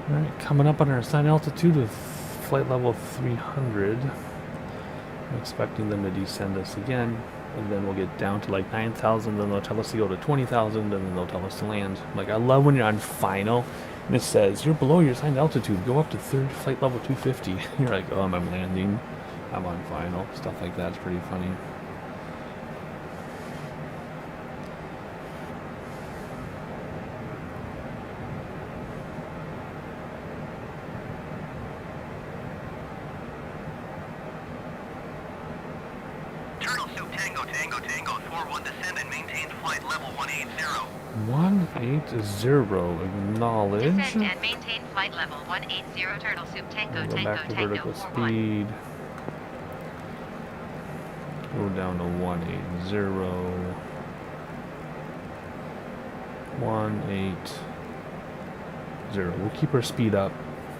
Alright, coming up on our assigned altitude of flight level 300. I'm expecting them to descend us again, and then we'll get down to like 9,000, then they'll tell us to go to 20,000, and then they'll tell us to land. Like, I love when you're on final, and it says, you're below your assigned altitude, go up to flight level 250. You're like, oh, I'm landing, I'm on final. Stuff like that's pretty funny. Turtle Soup Tango Tango Tango 4-1 descend and maintain flight level 180. 180, acknowledge. Descend and maintain flight level 180 Turtle Soup Tango Go Tango back to Tango vertical 41. speed. Go down to 180. 180. We'll keep our speed up.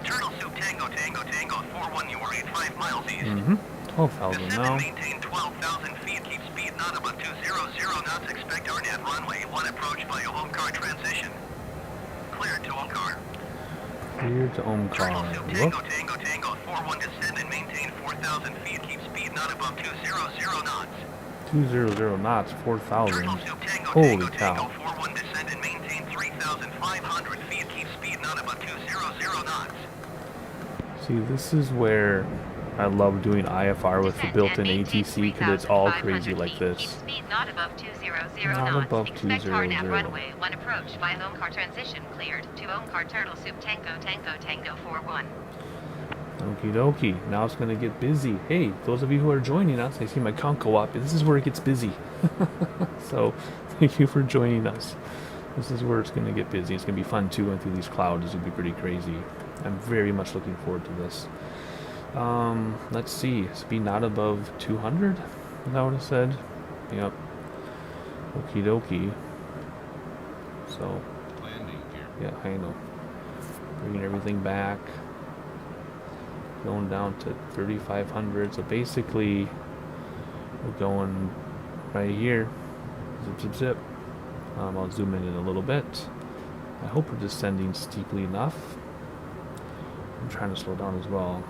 Turtle Soup Tango Tango Tango 41, you are 85 miles east. 12,000 Descend now. and maintain 12,000 feet. Keep speed not above 200 knots. Expect Arnett runway 1 approach by Omcar transition. Cleared to Omcar. Clear to Turtle Omcar. Soup Whoop. Tango Tango Tango 41, descend and maintain 4,000 feet. Keep speed not above 200 knots. 200 knots, 4,000. Turtle Soup Tango Holy Tango Tango cow. 41, descend and maintain 3,500 feet. Keep speed not above 200 knots. See, this is where I love doing IFR with the Descend built-in and maintain ATC because it's all 3,500 crazy like feet. this. Keep speed not above 200 Not knots. above Expect 200. Arnett runway 1 approach via Omcar transition. Cleared to Omcar Turtle Soup Tango Tango Tango 41. Okie dokie. Now it's going to get busy. Hey, those of you who are joining us, I see my count go up. This is where it gets busy. So, thank you for joining us. This is where it's going to get busy. It's going to be fun too, going through these clouds. It's going to be pretty crazy. I'm very much looking forward to this. Let's see. Speed not above 200? Is that what it said? Yep. Okie dokie. So, Landing gear. yeah, I know. Bringing everything back. Going down to 3,500. So basically, we're going right here. Zip, zip, zip. I'll zoom in a little bit. I hope we're descending steeply enough. I'm trying to slow down as well.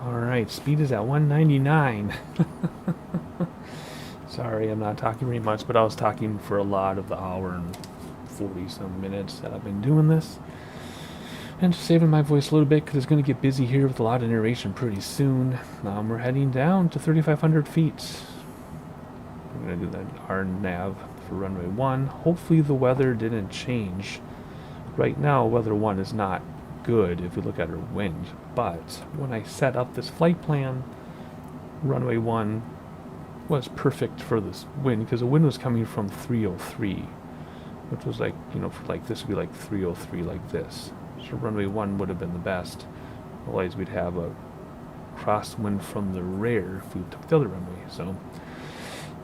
Alright, speed is at 199. Sorry, I'm not talking very much, but I was talking for a lot of the hour and 40 some minutes that I've been doing this. And just saving my voice a little bit because it's going to get busy here with a lot of narration pretty soon. We're heading down to 3,500 feet. I'm going to do that R nav for runway 1. Hopefully the weather didn't change. Right now, weather 1 is not good if we look at our wind, but when I set up this flight plan, runway 1 was perfect for this wind because the wind was coming from 303, which was like, you know, for like this would be like 303 like this. So runway 1 would have been the best. Otherwise we'd have a crosswind from the rear if we took the other runway. So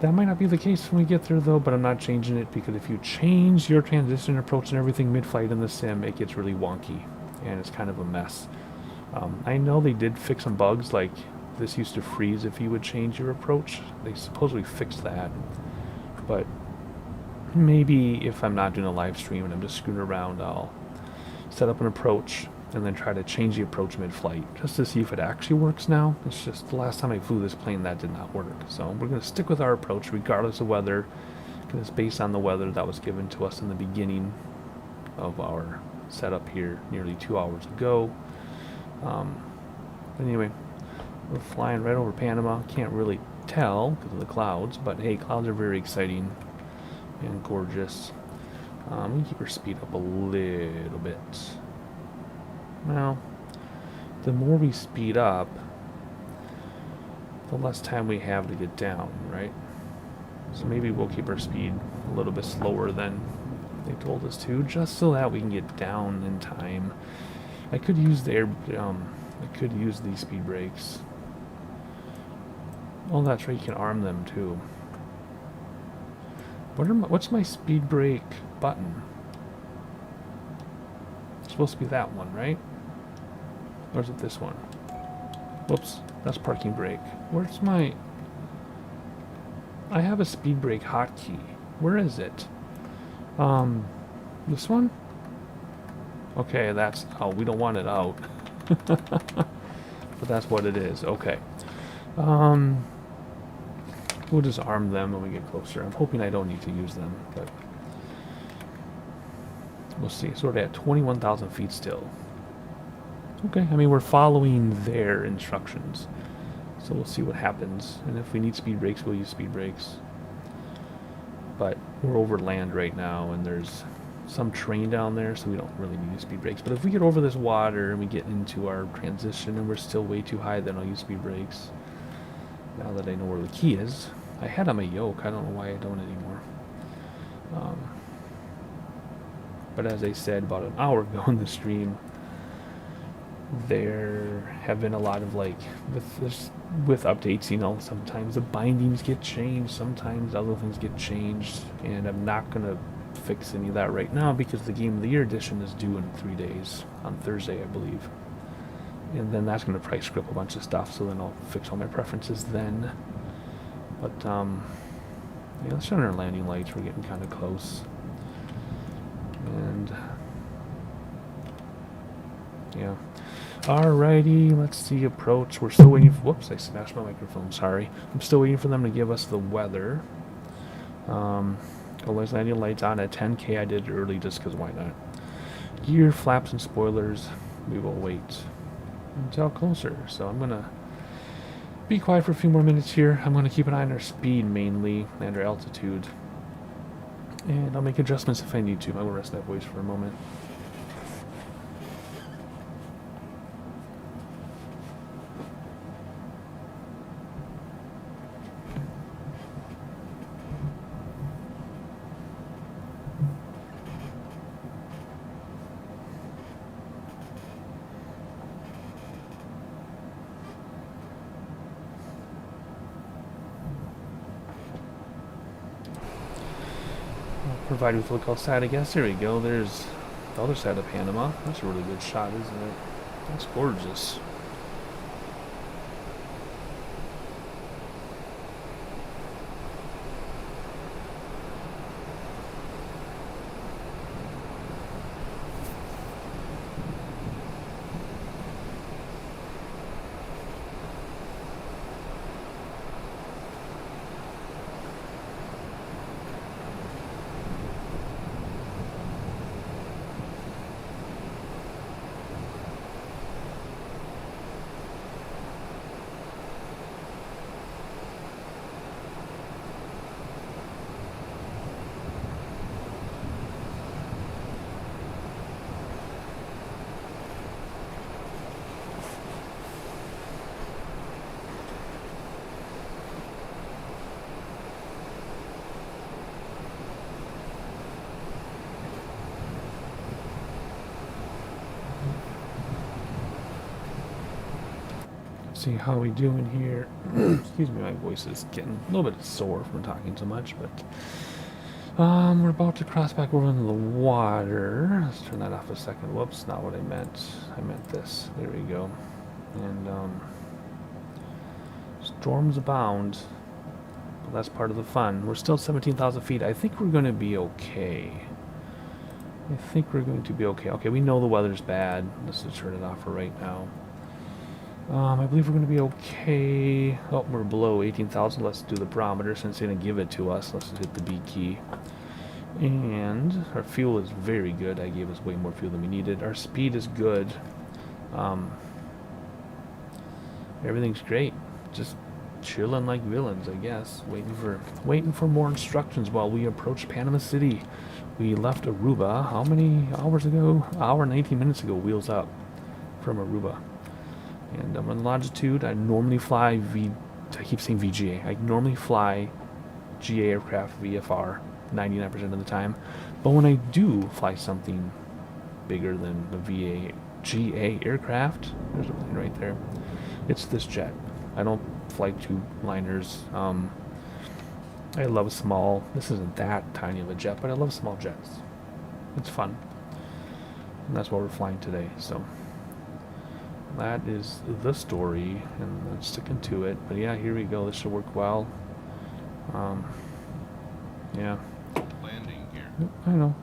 that might not be the case when we get there though, but I'm not changing it because if you change your transition approach and everything mid-flight in the sim, it gets really wonky and it's kind of a mess. I know they did fix some bugs, like this used to freeze if you would change your approach. They supposedly fixed that. But maybe if I'm not doing a live stream and I'm just screwing around, I'll set up an approach and then try to change the approach mid-flight just to see if it actually works now. It's just the last time I flew this plane that did not work. So we're going to stick with our approach regardless of weather, because it's based on the weather that was given to us in the beginning of our setup here nearly 2 hours ago. Anyway, we're flying right over Panama. Can't really tell because of the clouds, but hey, clouds are very exciting and gorgeous. We keep our speed up a little bit. Well, the more we speed up, the less time we have to get down, right? So maybe we'll keep our speed a little bit slower than they told us to, just so that we can get down in time. I could use the I could use these speed brakes. Oh, that's right, you can arm them too. What's my speed brake button? It's supposed to be that one, right? Or is it this one? Whoops, that's parking brake. Where's my... I have a speed brake hotkey. Where is it? This one? Okay, that's... Oh, we don't want it out. But that's what it is. Okay. We'll just arm them when we get closer. I'm hoping I don't need to use them, but... We'll see. So we're at 21,000 feet still. Okay, I mean, we're following their instructions. So we'll see what happens. And if we need speed brakes, we'll use speed brakes. But we're over land right now, and there's some terrain down there, so we don't really need speed brakes. But if we get over this water and we get into our transition and we're still way too high, then I'll use speed brakes. Now that I know where the key is. I had on my yoke. I don't know why I don't anymore. But as I said about an hour ago in the stream, there have been a lot of, like, with updates, you know, sometimes the bindings get changed, sometimes other things get changed, and I'm not going to fix any of that right now because the Game of the Year edition is due in 3 days, on Thursday, I believe. And then that's going to probably screw up a bunch of stuff, so then I'll fix all my preferences then. But, yeah, let's turn on our landing lights. We're getting kind of close. And, yeah. Alrighty, let's see, approach. We're still waiting for, whoops, I smashed my microphone, sorry. I'm still waiting for them to give us the weather. There's landing lights on at 10K. I did it early just because why not? Gear, flaps, and spoilers. We will wait until closer. So I'm going to be quiet for a few more minutes here. I'm going to keep an eye on our speed mainly and our altitude. And I'll make adjustments if I need to. I will rest that voice for a moment. Provided with look outside, I guess. There we go. There's the other side of Panama. That's a really good shot, isn't it? That's gorgeous. See how we doing here. Excuse me, my voice is getting a little bit sore from talking so much, but we're about to cross back over into the water. Let's turn that off a second. Whoops, not what I meant. I meant this. There we go. And storms abound, But that's part of the fun. We're still 17,000 feet. I think we're going to be okay. I think we're going to be okay. Okay, we know the weather's bad. Let's just turn it off for right now. I believe we're going to be okay. Oh, we're below 18,000. Let's do the barometer since they didn't give it to us. Let's just hit the B key. And our fuel is very good. I gave us way more fuel than we needed. Our speed is good. Everything's great. Just chilling like villains, I guess. Waiting for more instructions while we approach Panama City. We left Aruba how many hours ago? Hour and 19 minutes ago. Wheels up from Aruba. And I'm on Longitude. I normally fly I keep saying VGA. I normally fly GA aircraft VFR 99% of the time. But when I do fly something bigger than the GA aircraft, there's a plane right there. It's this jet. I don't fly tube liners. I love small. This isn't that tiny of a jet, but I love small jets. It's fun. And that's what we're flying today. So that is the story, and I'm sticking to it. But yeah, here we go. This should work well. Yeah. Landing gear. I know.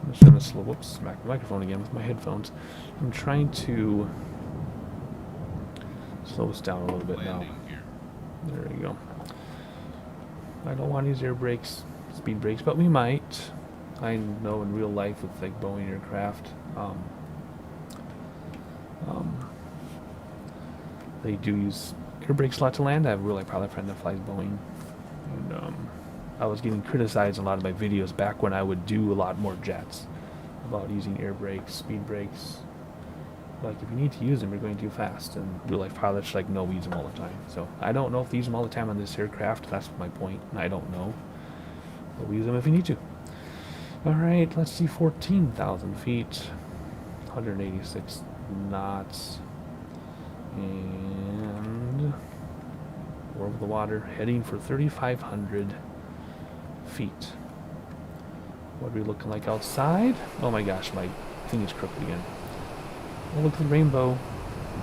I'm just gonna whoops, smack the microphone again with my headphones. I'm trying to slow this down a little bit now. Landing gear. There we go. I don't want to use air brakes, speed brakes, but we might. I know in real life with like Boeing aircraft, they do use air brakes a lot to land. I have a really probably friend that flies Boeing, and I was getting criticized in a lot of my videos back when I would do a lot more jets about using air brakes, speed brakes. Like, if you need to use them, you're going too fast. And real life pilots are like, no, we use them all the time. So I don't know if they use them all the time on this aircraft. That's my point. I don't know. But we use them if we need to. All right, let's see, 14,000 feet, 186 knots, and we're over the water, heading for 3,500 feet. What are we looking like outside? Oh my gosh, my thing is crooked again. Oh, look at the rainbow.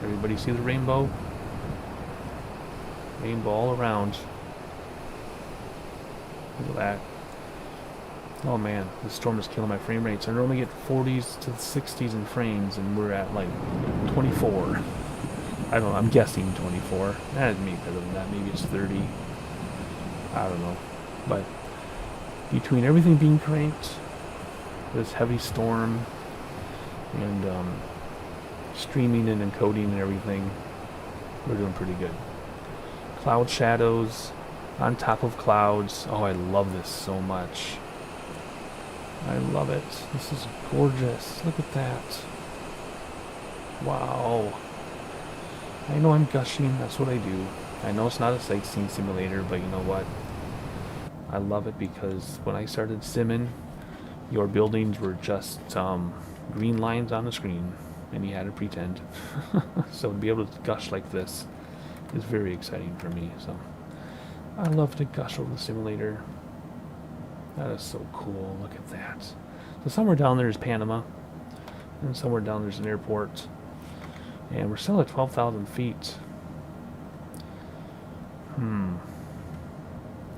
Everybody see the rainbow? Rainbow all around. Look at that. Oh man, this storm is killing my frame rates. I normally get 40s to 60s in frames, and we're at like 24. I don't know, I'm guessing 24. Maybe better than that. Maybe it's 30. I don't know. But between everything being cranked, this heavy storm, and streaming and encoding and everything, we're doing pretty good. Cloud shadows on top of clouds. Oh, I love this so much. I love it. This is gorgeous. Look at that. Wow. I know I'm gushing. That's what I do. I know it's not a sightseeing simulator, but you know what? I love it because when I started simming, your buildings were just green lines on the screen, and you had to pretend. So to be able to gush like this is very exciting for me. So I love to gush over the simulator. That is so cool. Look at that. So somewhere down there is Panama, and somewhere down there's an airport, and we're still at 12,000 feet.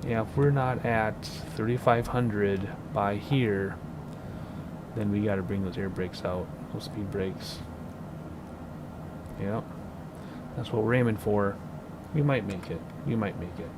Yeah, if we're not at 3,500 by here, then we got to bring those air brakes out, those speed brakes. Yep, that's what we're aiming for. We might make it. We might make it.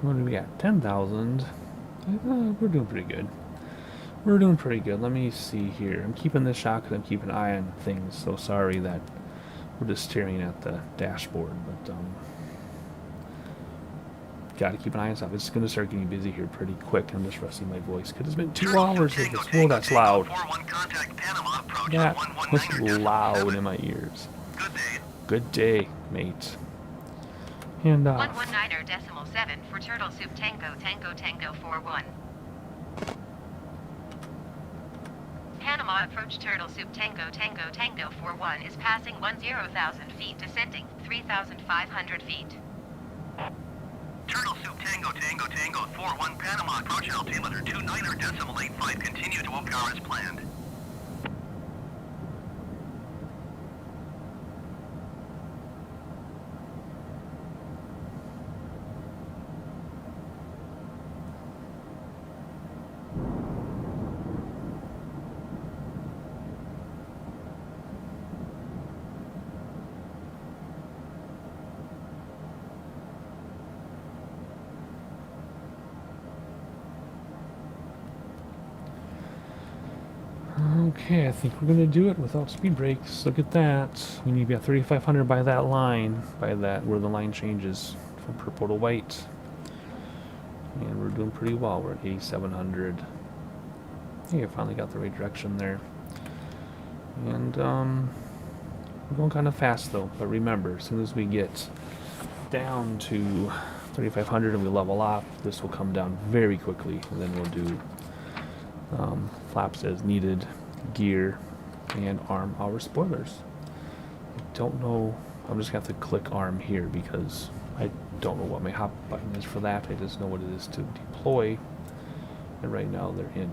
What do we got? 10,000. We're doing pretty good. We're doing pretty good. Let me see here. I'm keeping this shot because I'm keeping an eye on things. So sorry that we're just staring at the dashboard. But gotta keep an eye on stuff. It's gonna start getting busy here pretty quick. I'm just rusting my voice because it's been 2 Turtle Soup hours of Tango this. Whoa, Tango that's Tango loud. 41 contact Panama approach That on was 119er loud decimal in 7. my ears. Good day. Good day, mate. And 119er decimal 7 for Turtle Soup Tango Tango Tango 41. Panama approach Turtle Soup Tango Tango Tango 41 is passing 10,000 feet, descending 3,500 feet. Turtle Soup Tango Tango Tango 41 Panama approach altimeter 29er decimal 85. Continue to OPR as planned. okay, I think we're gonna do it without speed brakes. Look at that. We need to be at 3,500 by that line, by that where the line changes from purple to white. And we're doing pretty well. We're at 8,700. Hey, I finally got the right direction there. And we're going kind of fast though. But remember, as soon as we get down to 3,500 and we level up, this will come down very quickly, and then we'll do flaps as needed, gear, and arm our spoilers. I don't know. I'm just gonna have to click arm here because I don't know what my hop button is for that. I just know what it is to deploy, and right now they're in.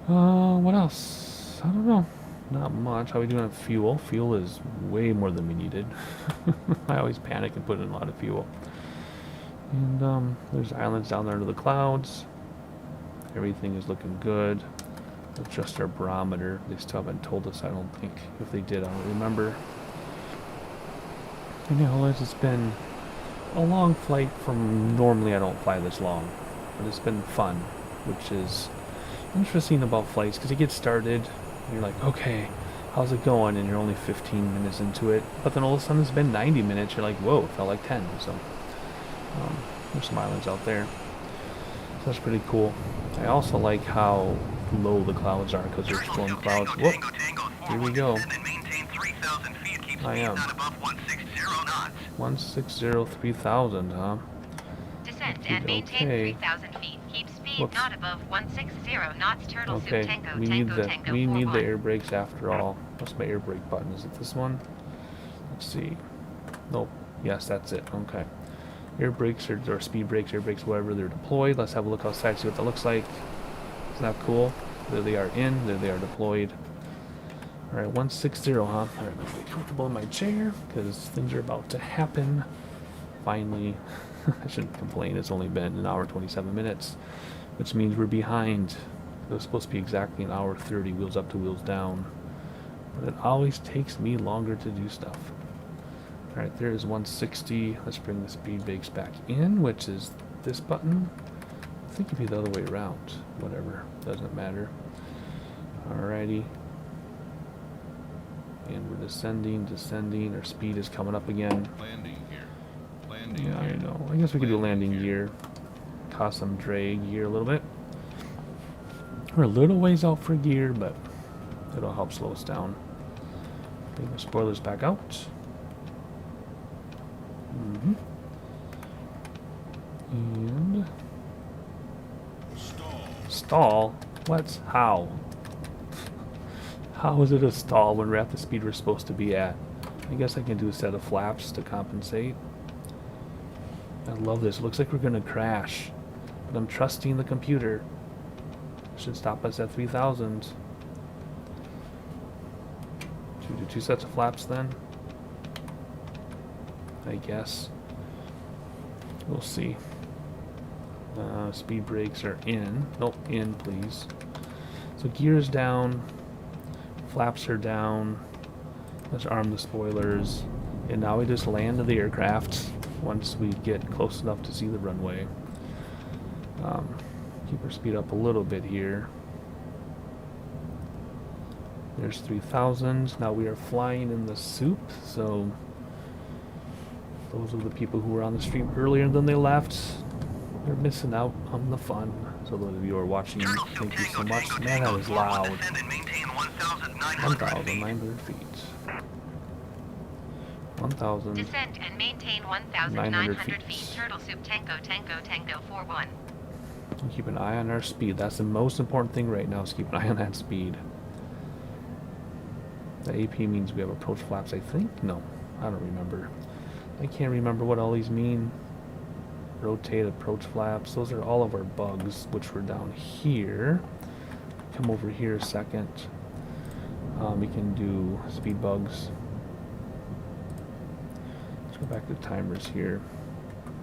What else? I don't know. Not much. How are we doing on fuel? Fuel is way more than we needed. I always panic and put in a lot of fuel. And there's islands down there under the clouds. Everything is looking good. Adjust our barometer. They still haven't told us, I don't think. If they did, I don't remember. Anyhow, it's been a long flight from normally I don't fly this long. But it's been fun, which is interesting about flights because you get started and you're like, okay, how's it going? And you're only 15 minutes into it. But then all of a sudden it's been 90 minutes. You're like, whoa, it felt like 10. So there's some islands out there. So that's pretty cool. I also like how low the clouds are because they're storm clouds. Whoop! Here we go. I am. 160, 3,000, huh? Descend and maintain 3,000 feet. Keep speed Whoops. not above 160 knots. Turtle Soup Okay, Tango we need Tango the Tango we need the 41. air brakes after all. What's my air brake button? Is it this one? Let's see. Nope. Yes, that's it. Okay. Air brakes or speed brakes, air brakes, whatever, they're deployed. Let's have a look outside, see what that looks like. Isn't that cool? There they are in, there they are deployed. Alright, 160, huh? Alright, let's get comfortable in my chair, because things are about to happen. Finally. I shouldn't complain, it's only been an hour 27 minutes, which means we're behind. It was supposed to be exactly an hour 30, wheels up to wheels down. But it always takes me longer to do stuff. Alright, there is 160. Let's bring the speed brakes back in, which is this button. I think it'd be the other way around. Whatever, doesn't matter. Alrighty. And we're descending. Our speed is coming up again. Landing gear. Landing Yeah, I gear. know. I guess we could do landing Landing gear. Cost some drag gear a little bit. We're a little ways out for gear, but it'll help slow us down. Bring the spoilers back out. And stall? What? How? How is it a stall when we're at the speed we're supposed to be at? I guess I can do a set of flaps to compensate. I love this. It looks like we're gonna crash, but I'm trusting the computer. Should stop us at 3,000. Should we do 2 sets of flaps then? I guess. We'll see. Speed brakes are in. Nope, in please. So gears down. Flaps are down. Let's arm the spoilers. And now we just land the aircraft once we get close enough to see the runway. Keep our speed up a little bit here. There's 3,000. Now we are flying in the soup, so Those are the people who were on the stream earlier and then they left. They're missing out on the fun. So those of you who are watching, Turtle Soup thank you so Tango much. Tango Man, that Tango is 41 loud. descend and maintain 1,900 feet. 1,900 feet. 1,000. Descend and maintain 1,900 feet. Turtle Soup Tango Tango Tango 41. Keep an eye on our speed. That's the most important thing right now, is keep an eye on that speed. The AP means we have approach flaps, I think? No, I don't remember. I can't remember what all these mean. Rotate, approach flaps. Those are all of our bugs, which were down here. Come over here a second. We can do speed bugs. Let's go back to timers here.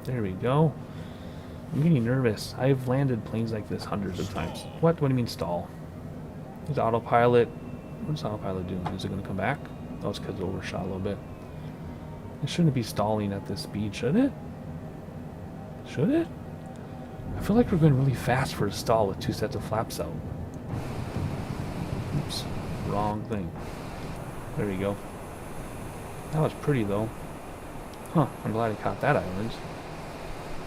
There we go. I'm getting nervous. I've landed planes like this hundreds of times. What? What do you mean stall? Is autopilot... What's autopilot doing? Is it going to come back? Oh, it's because it overshot a little bit. It shouldn't be stalling at this speed, should it? Should it? I feel like we're going really fast for a stall with 2 sets of flaps out. Oops. Wrong thing. There we go. That was pretty, though. Huh. I'm glad I caught that island.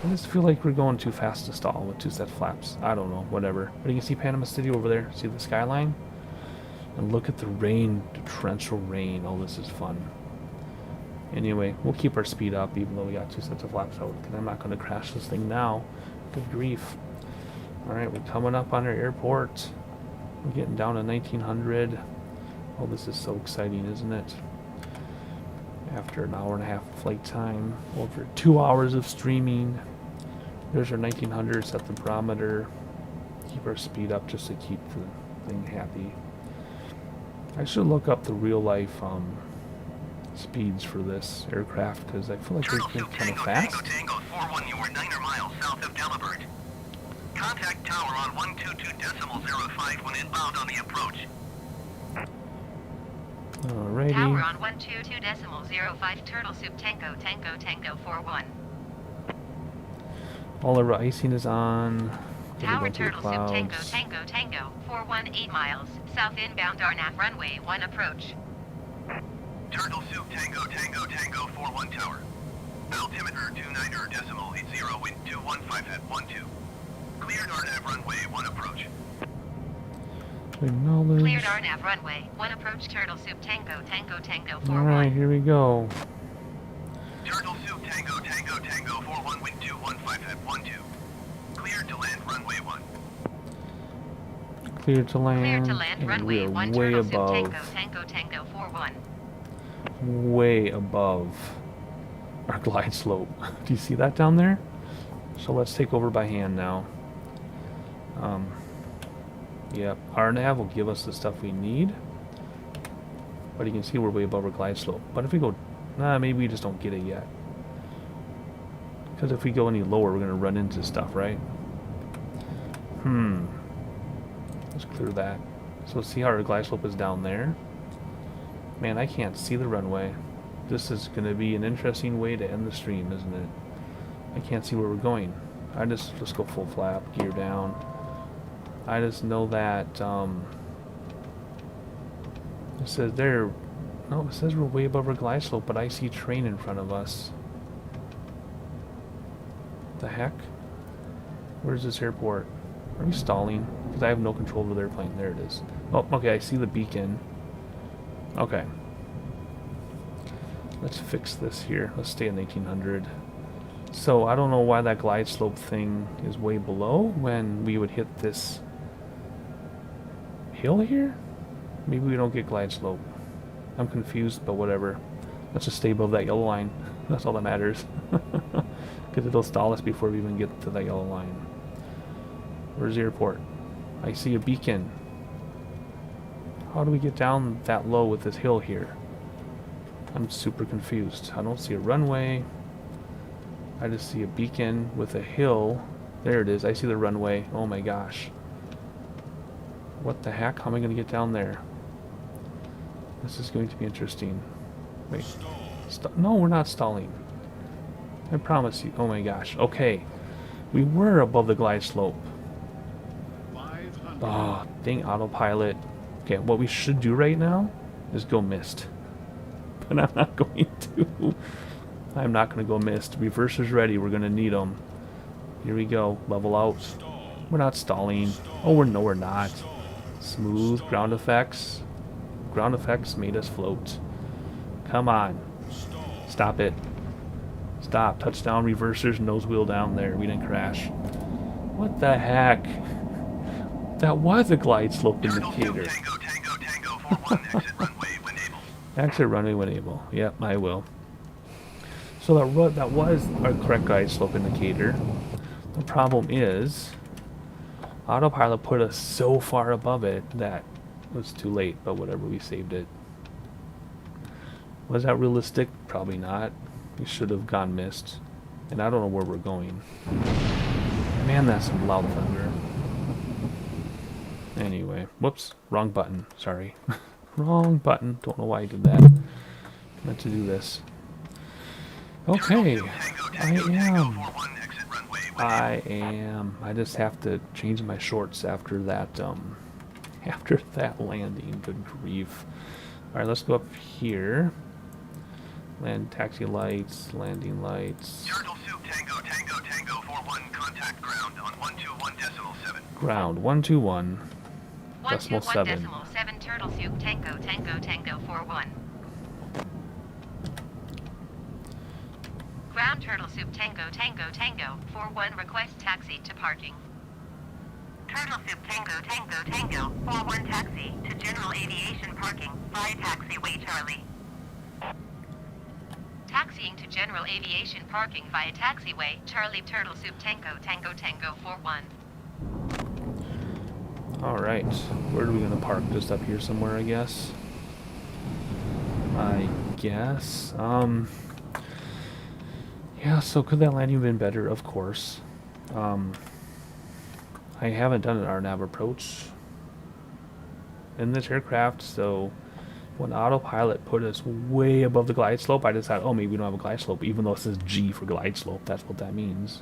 I just feel like we're going too fast to stall with 2 set flaps. I don't know. Whatever. But you can see Panama City over there. See the skyline? And look at the rain. The torrential rain. Oh, this is fun. Anyway, we'll keep our speed up even though we got 2 sets of flaps out. Because I'm not going to crash this thing now. Good grief. Alright, we're coming up on our airport. We're getting down to 1900. Oh, this is so exciting, isn't it? After an hour and a half of flight time. Over 2 hours of streaming. There's our 1900. Set the barometer. Keep our speed up just to keep the thing happy. I should look up the real life speeds for this aircraft because I feel like they're kind of fast. Tango Tango 41, you are 9 miles south of Delibird. Contact tower on 122.05 when inbound on the approach. Alrighty. Tower on 122.05. Turtle Soup Tango Tango Tango 41. All our icing is on. Tower Turtle Soup Tango Tango Tango 41 8 miles south inbound RNAV runway 1 approach. Turtle Soup Tango Tango Tango 41 tower. Altimeter 29.80, wind 215 at 12. Cleared RNAV runway 1 approach. Acknowledge. Cleared RNAV runway 1 approach. Turtle Soup Tango Tango Tango 41. Alright, here we go. Turtle Soup Tango Tango Tango 41, wind 215 at 12. Cleared to land runway 1. Clear to land. Cleared to land And runway we are 1. way Turtle Soup above. Tango Tango Tango 41. Way above our glide slope. Do you see that down there? So let's take over by hand now. Yep, our nav will give us the stuff we need. But you can see we're way above our glide slope. But if we go, maybe we just don't get it yet. Because if we go any lower, we're going to run into stuff, right? Let's clear that. So see how our glide slope is down there? Man, I can't see the runway. This is going to be an interesting way to end the stream, isn't it? I can't see where we're going. Let's go full flap, gear down. I just know that, it says there, no, it says we're way above our glide slope, but I see train in front of us. The heck? Where's this airport? Are we stalling? Because I have no control over the airplane. There it is. Oh, okay, I see the beacon. Okay. Let's fix this here. Let's stay at 1900. So, I don't know why that glide slope thing is way below when we would hit this hill here? Maybe we don't get glide slope. I'm confused, but whatever. Let's just stay above that yellow line. That's all that matters. Because it'll stall us before we even get to that yellow line. Where's the airport? I see a beacon. How do we get down that low with this hill here? I'm super confused. I don't see a runway. I just see a beacon with a hill. There it is. I see the runway. Oh my gosh. What the heck? How am I going to get down there? This is going to be interesting. Wait. No, we're not stalling. I promise you. Oh my gosh. Okay. We were above the glide slope. Oh, dang autopilot. Okay, what we should do right now is go mist. But I'm not going to. I'm not going to go missed. Reversers ready. We're going to need them. Here we go. Level out. We're not stalling. Oh, we're not. Smooth. Ground effects. Ground effects made us float. Come on. Stop it. Stop. Touchdown. Reversers. Nose wheel down there. We didn't crash. What the heck? That was a glide slope indicator. Tango, Tango, Tango, 41, exit runway when able. Exit runway when able. Yep, I will. So that was a correct glide slope indicator. The problem is, autopilot put us so far above it that it was too late, but whatever, we saved it. Was that realistic? Probably not. We should have gone missed. And I don't know where we're going. Man, that's some loud thunder. Anyway, whoops, wrong button. Sorry. Wrong button. Don't know why I did that. Meant to do this. Okay, I am. I just have to change my shorts after that landing. Good grief. Alright, let's go up here. Land taxi lights, landing lights. Turtle Soup Tango, Tango, Tango, 41, contact ground on 121.7. Ground 121. 121.7 Turtle Soup Tango, Tango, Tango 41. Ground Turtle Soup Tango, Tango, Tango 41, request taxi to parking. Turtle Soup Tango, Tango, Tango 41, taxi to General Aviation Parking via taxiway Charlie. Taxiing to General Aviation Parking via taxiway Charlie. Turtle Soup Tango, Tango, Tango 41. Alright, where are we going to park? Just up here somewhere, I guess. Yeah, so could that landing have been better? Of course. I haven't done an RNAV approach in this aircraft, so when autopilot put us way above the glide slope, I decided, oh, maybe we don't have a glide slope, even though it says G for glide slope. That's what that means.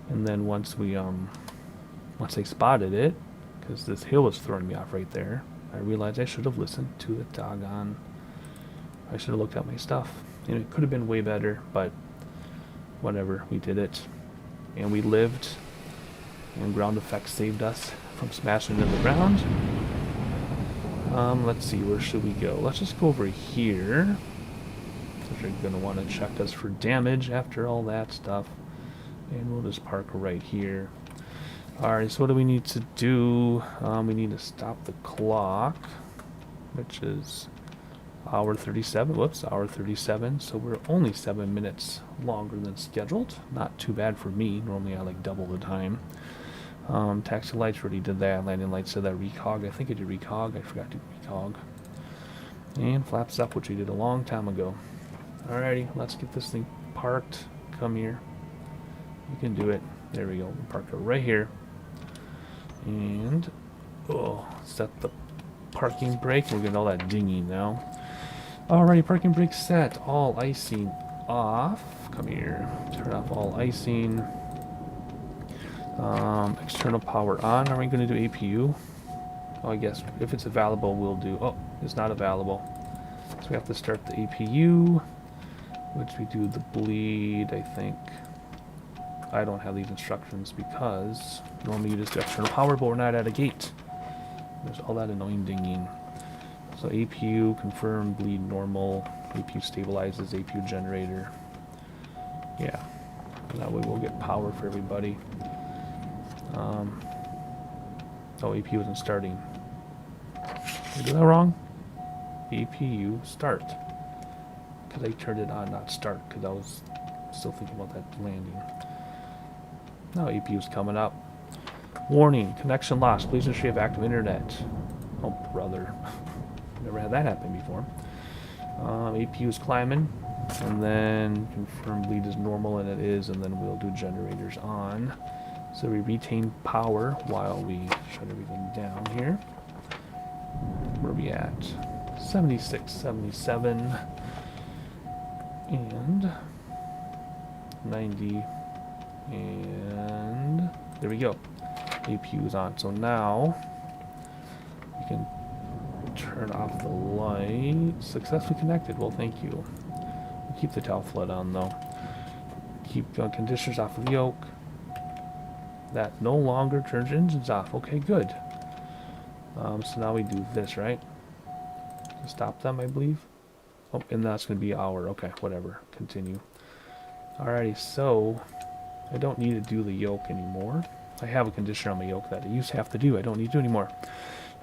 And then once they spotted it, because this hill was throwing me off right there, I realized I should have listened to the doggone. I should have looked at my stuff. And it could have been way better, but whatever, we did it. And we lived. And ground effects saved us from smashing into the ground. Let's see, where should we go? Let's just go over here. Because you're going to want to check us for damage after all that stuff. And we'll just park right here. Alright, so what do we need to do? We need to stop the clock, which is hour 37. Whoops, hour 37. So we're only 7 minutes longer than scheduled. Not too bad for me. Normally I like double the time. Taxi lights already did that. Landing lights did that. Recog. I think I did recog. I forgot to do recog. And flaps up, which we did a long time ago. Alrighty, let's get this thing parked. Come here. You can do it. There we go. We'll park it right here. And set the parking brake. We're getting all that dinging now. Alrighty, parking brake set. All icing off. Come here. Turn off all icing. External power on. Are we going to do APU? Oh, I guess if it's available, we'll do. Oh, it's not available. So we have to start the APU, which we do the bleed, I think. I don't have these instructions because normally you just do external power, but we're not at a gate. There's all that annoying dinging. So APU, confirm, bleed normal. APU stabilizes, APU generator. Yeah. That way we'll get power for everybody. APU isn't starting. Did I do that wrong? APU start. Because I turned it on, not start, because I was still thinking about that landing. Now APU's coming up. Warning, connection lost. Please ensure you have active internet. Oh, brother. Never had that happen before. APU's climbing. And then confirm bleed is normal, and it is, and then we'll do generators on. So we retain power while we shut everything down here. Where are we at? 76, 77, and 90, and there we go. APU is on. So now we can turn off the light. Successfully connected. Well, thank you. Keep the tail flood on though. Keep conditioners off of the yoke. That no longer turns engines off. Okay, good. So now we do this, right? Stop them, I believe. Oh, and that's going to be our, okay, whatever. Continue. Alrighty, so I don't need to do the yoke anymore. I have a conditioner on my yoke that I used to have to do. I don't need to do anymore.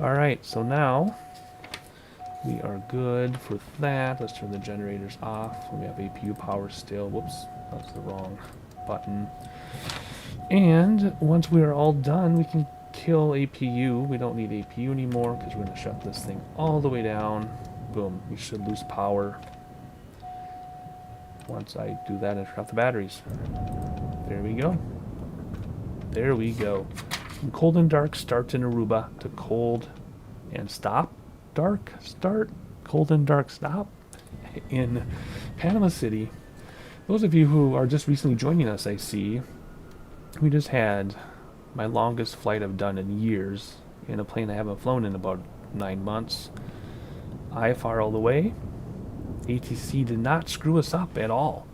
Alright, so now we are good for that. Let's turn the generators off. We have APU power still. Whoops, that's the wrong button. And once we are all done, we can kill APU. We don't need APU anymore because we're going to shut this thing all the way down. Boom, we should lose power once I do that and turn off the batteries. There we go. There we go. From cold and dark start in Aruba to cold and stop. Dark start, cold and dark stop in Panama City. Those of you who are just recently joining us, I see, we just had my longest flight I've done in years in a plane I haven't flown in about 9 months. Ifr all the way. ATC did not screw us up at all.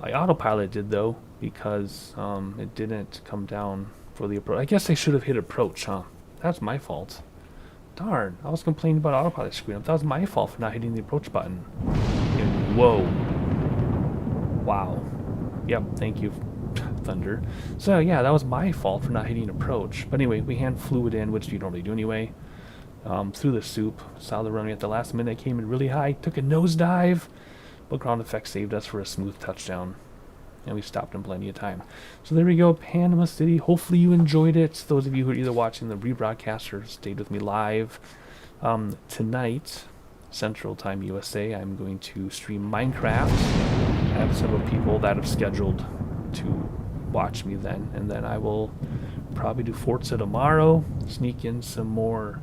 I autopilot did though, because it didn't come down for the approach. I guess I should have hit approach, huh? That's my fault. Darn, I was complaining about autopilot screwing up. That was my fault for not hitting the approach button. And whoa. Wow. Yep, thank you, Thunder. So yeah, that was my fault for not hitting approach. But anyway, we hand fluid in, which you normally do anyway. Through the soup, saw the runway at the last minute, came in really high, took a nosedive, but ground effect saved us for a smooth touchdown. And we stopped in plenty of time. So there we go, Panama City. Hopefully you enjoyed it. Those of you who are either watching the rebroadcast or stayed with me live. Tonight, Central Time USA, I'm going to stream Minecraft. I have several people that have scheduled to watch me then. And then I will probably do Forza tomorrow, sneak in some more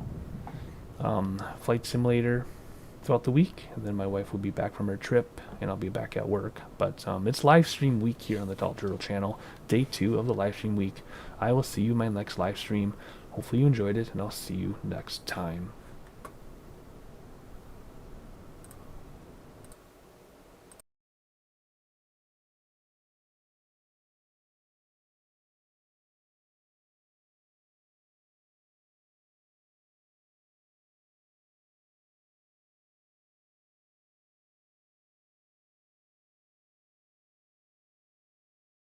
Flight Simulator throughout the week, and then my wife will be back from her trip and I'll be back at work. But it's live stream week here on the Untitled Chapter channel, day 2 of the live stream week. I will see you in my next live stream. Hopefully you enjoyed it, and I'll see you next time.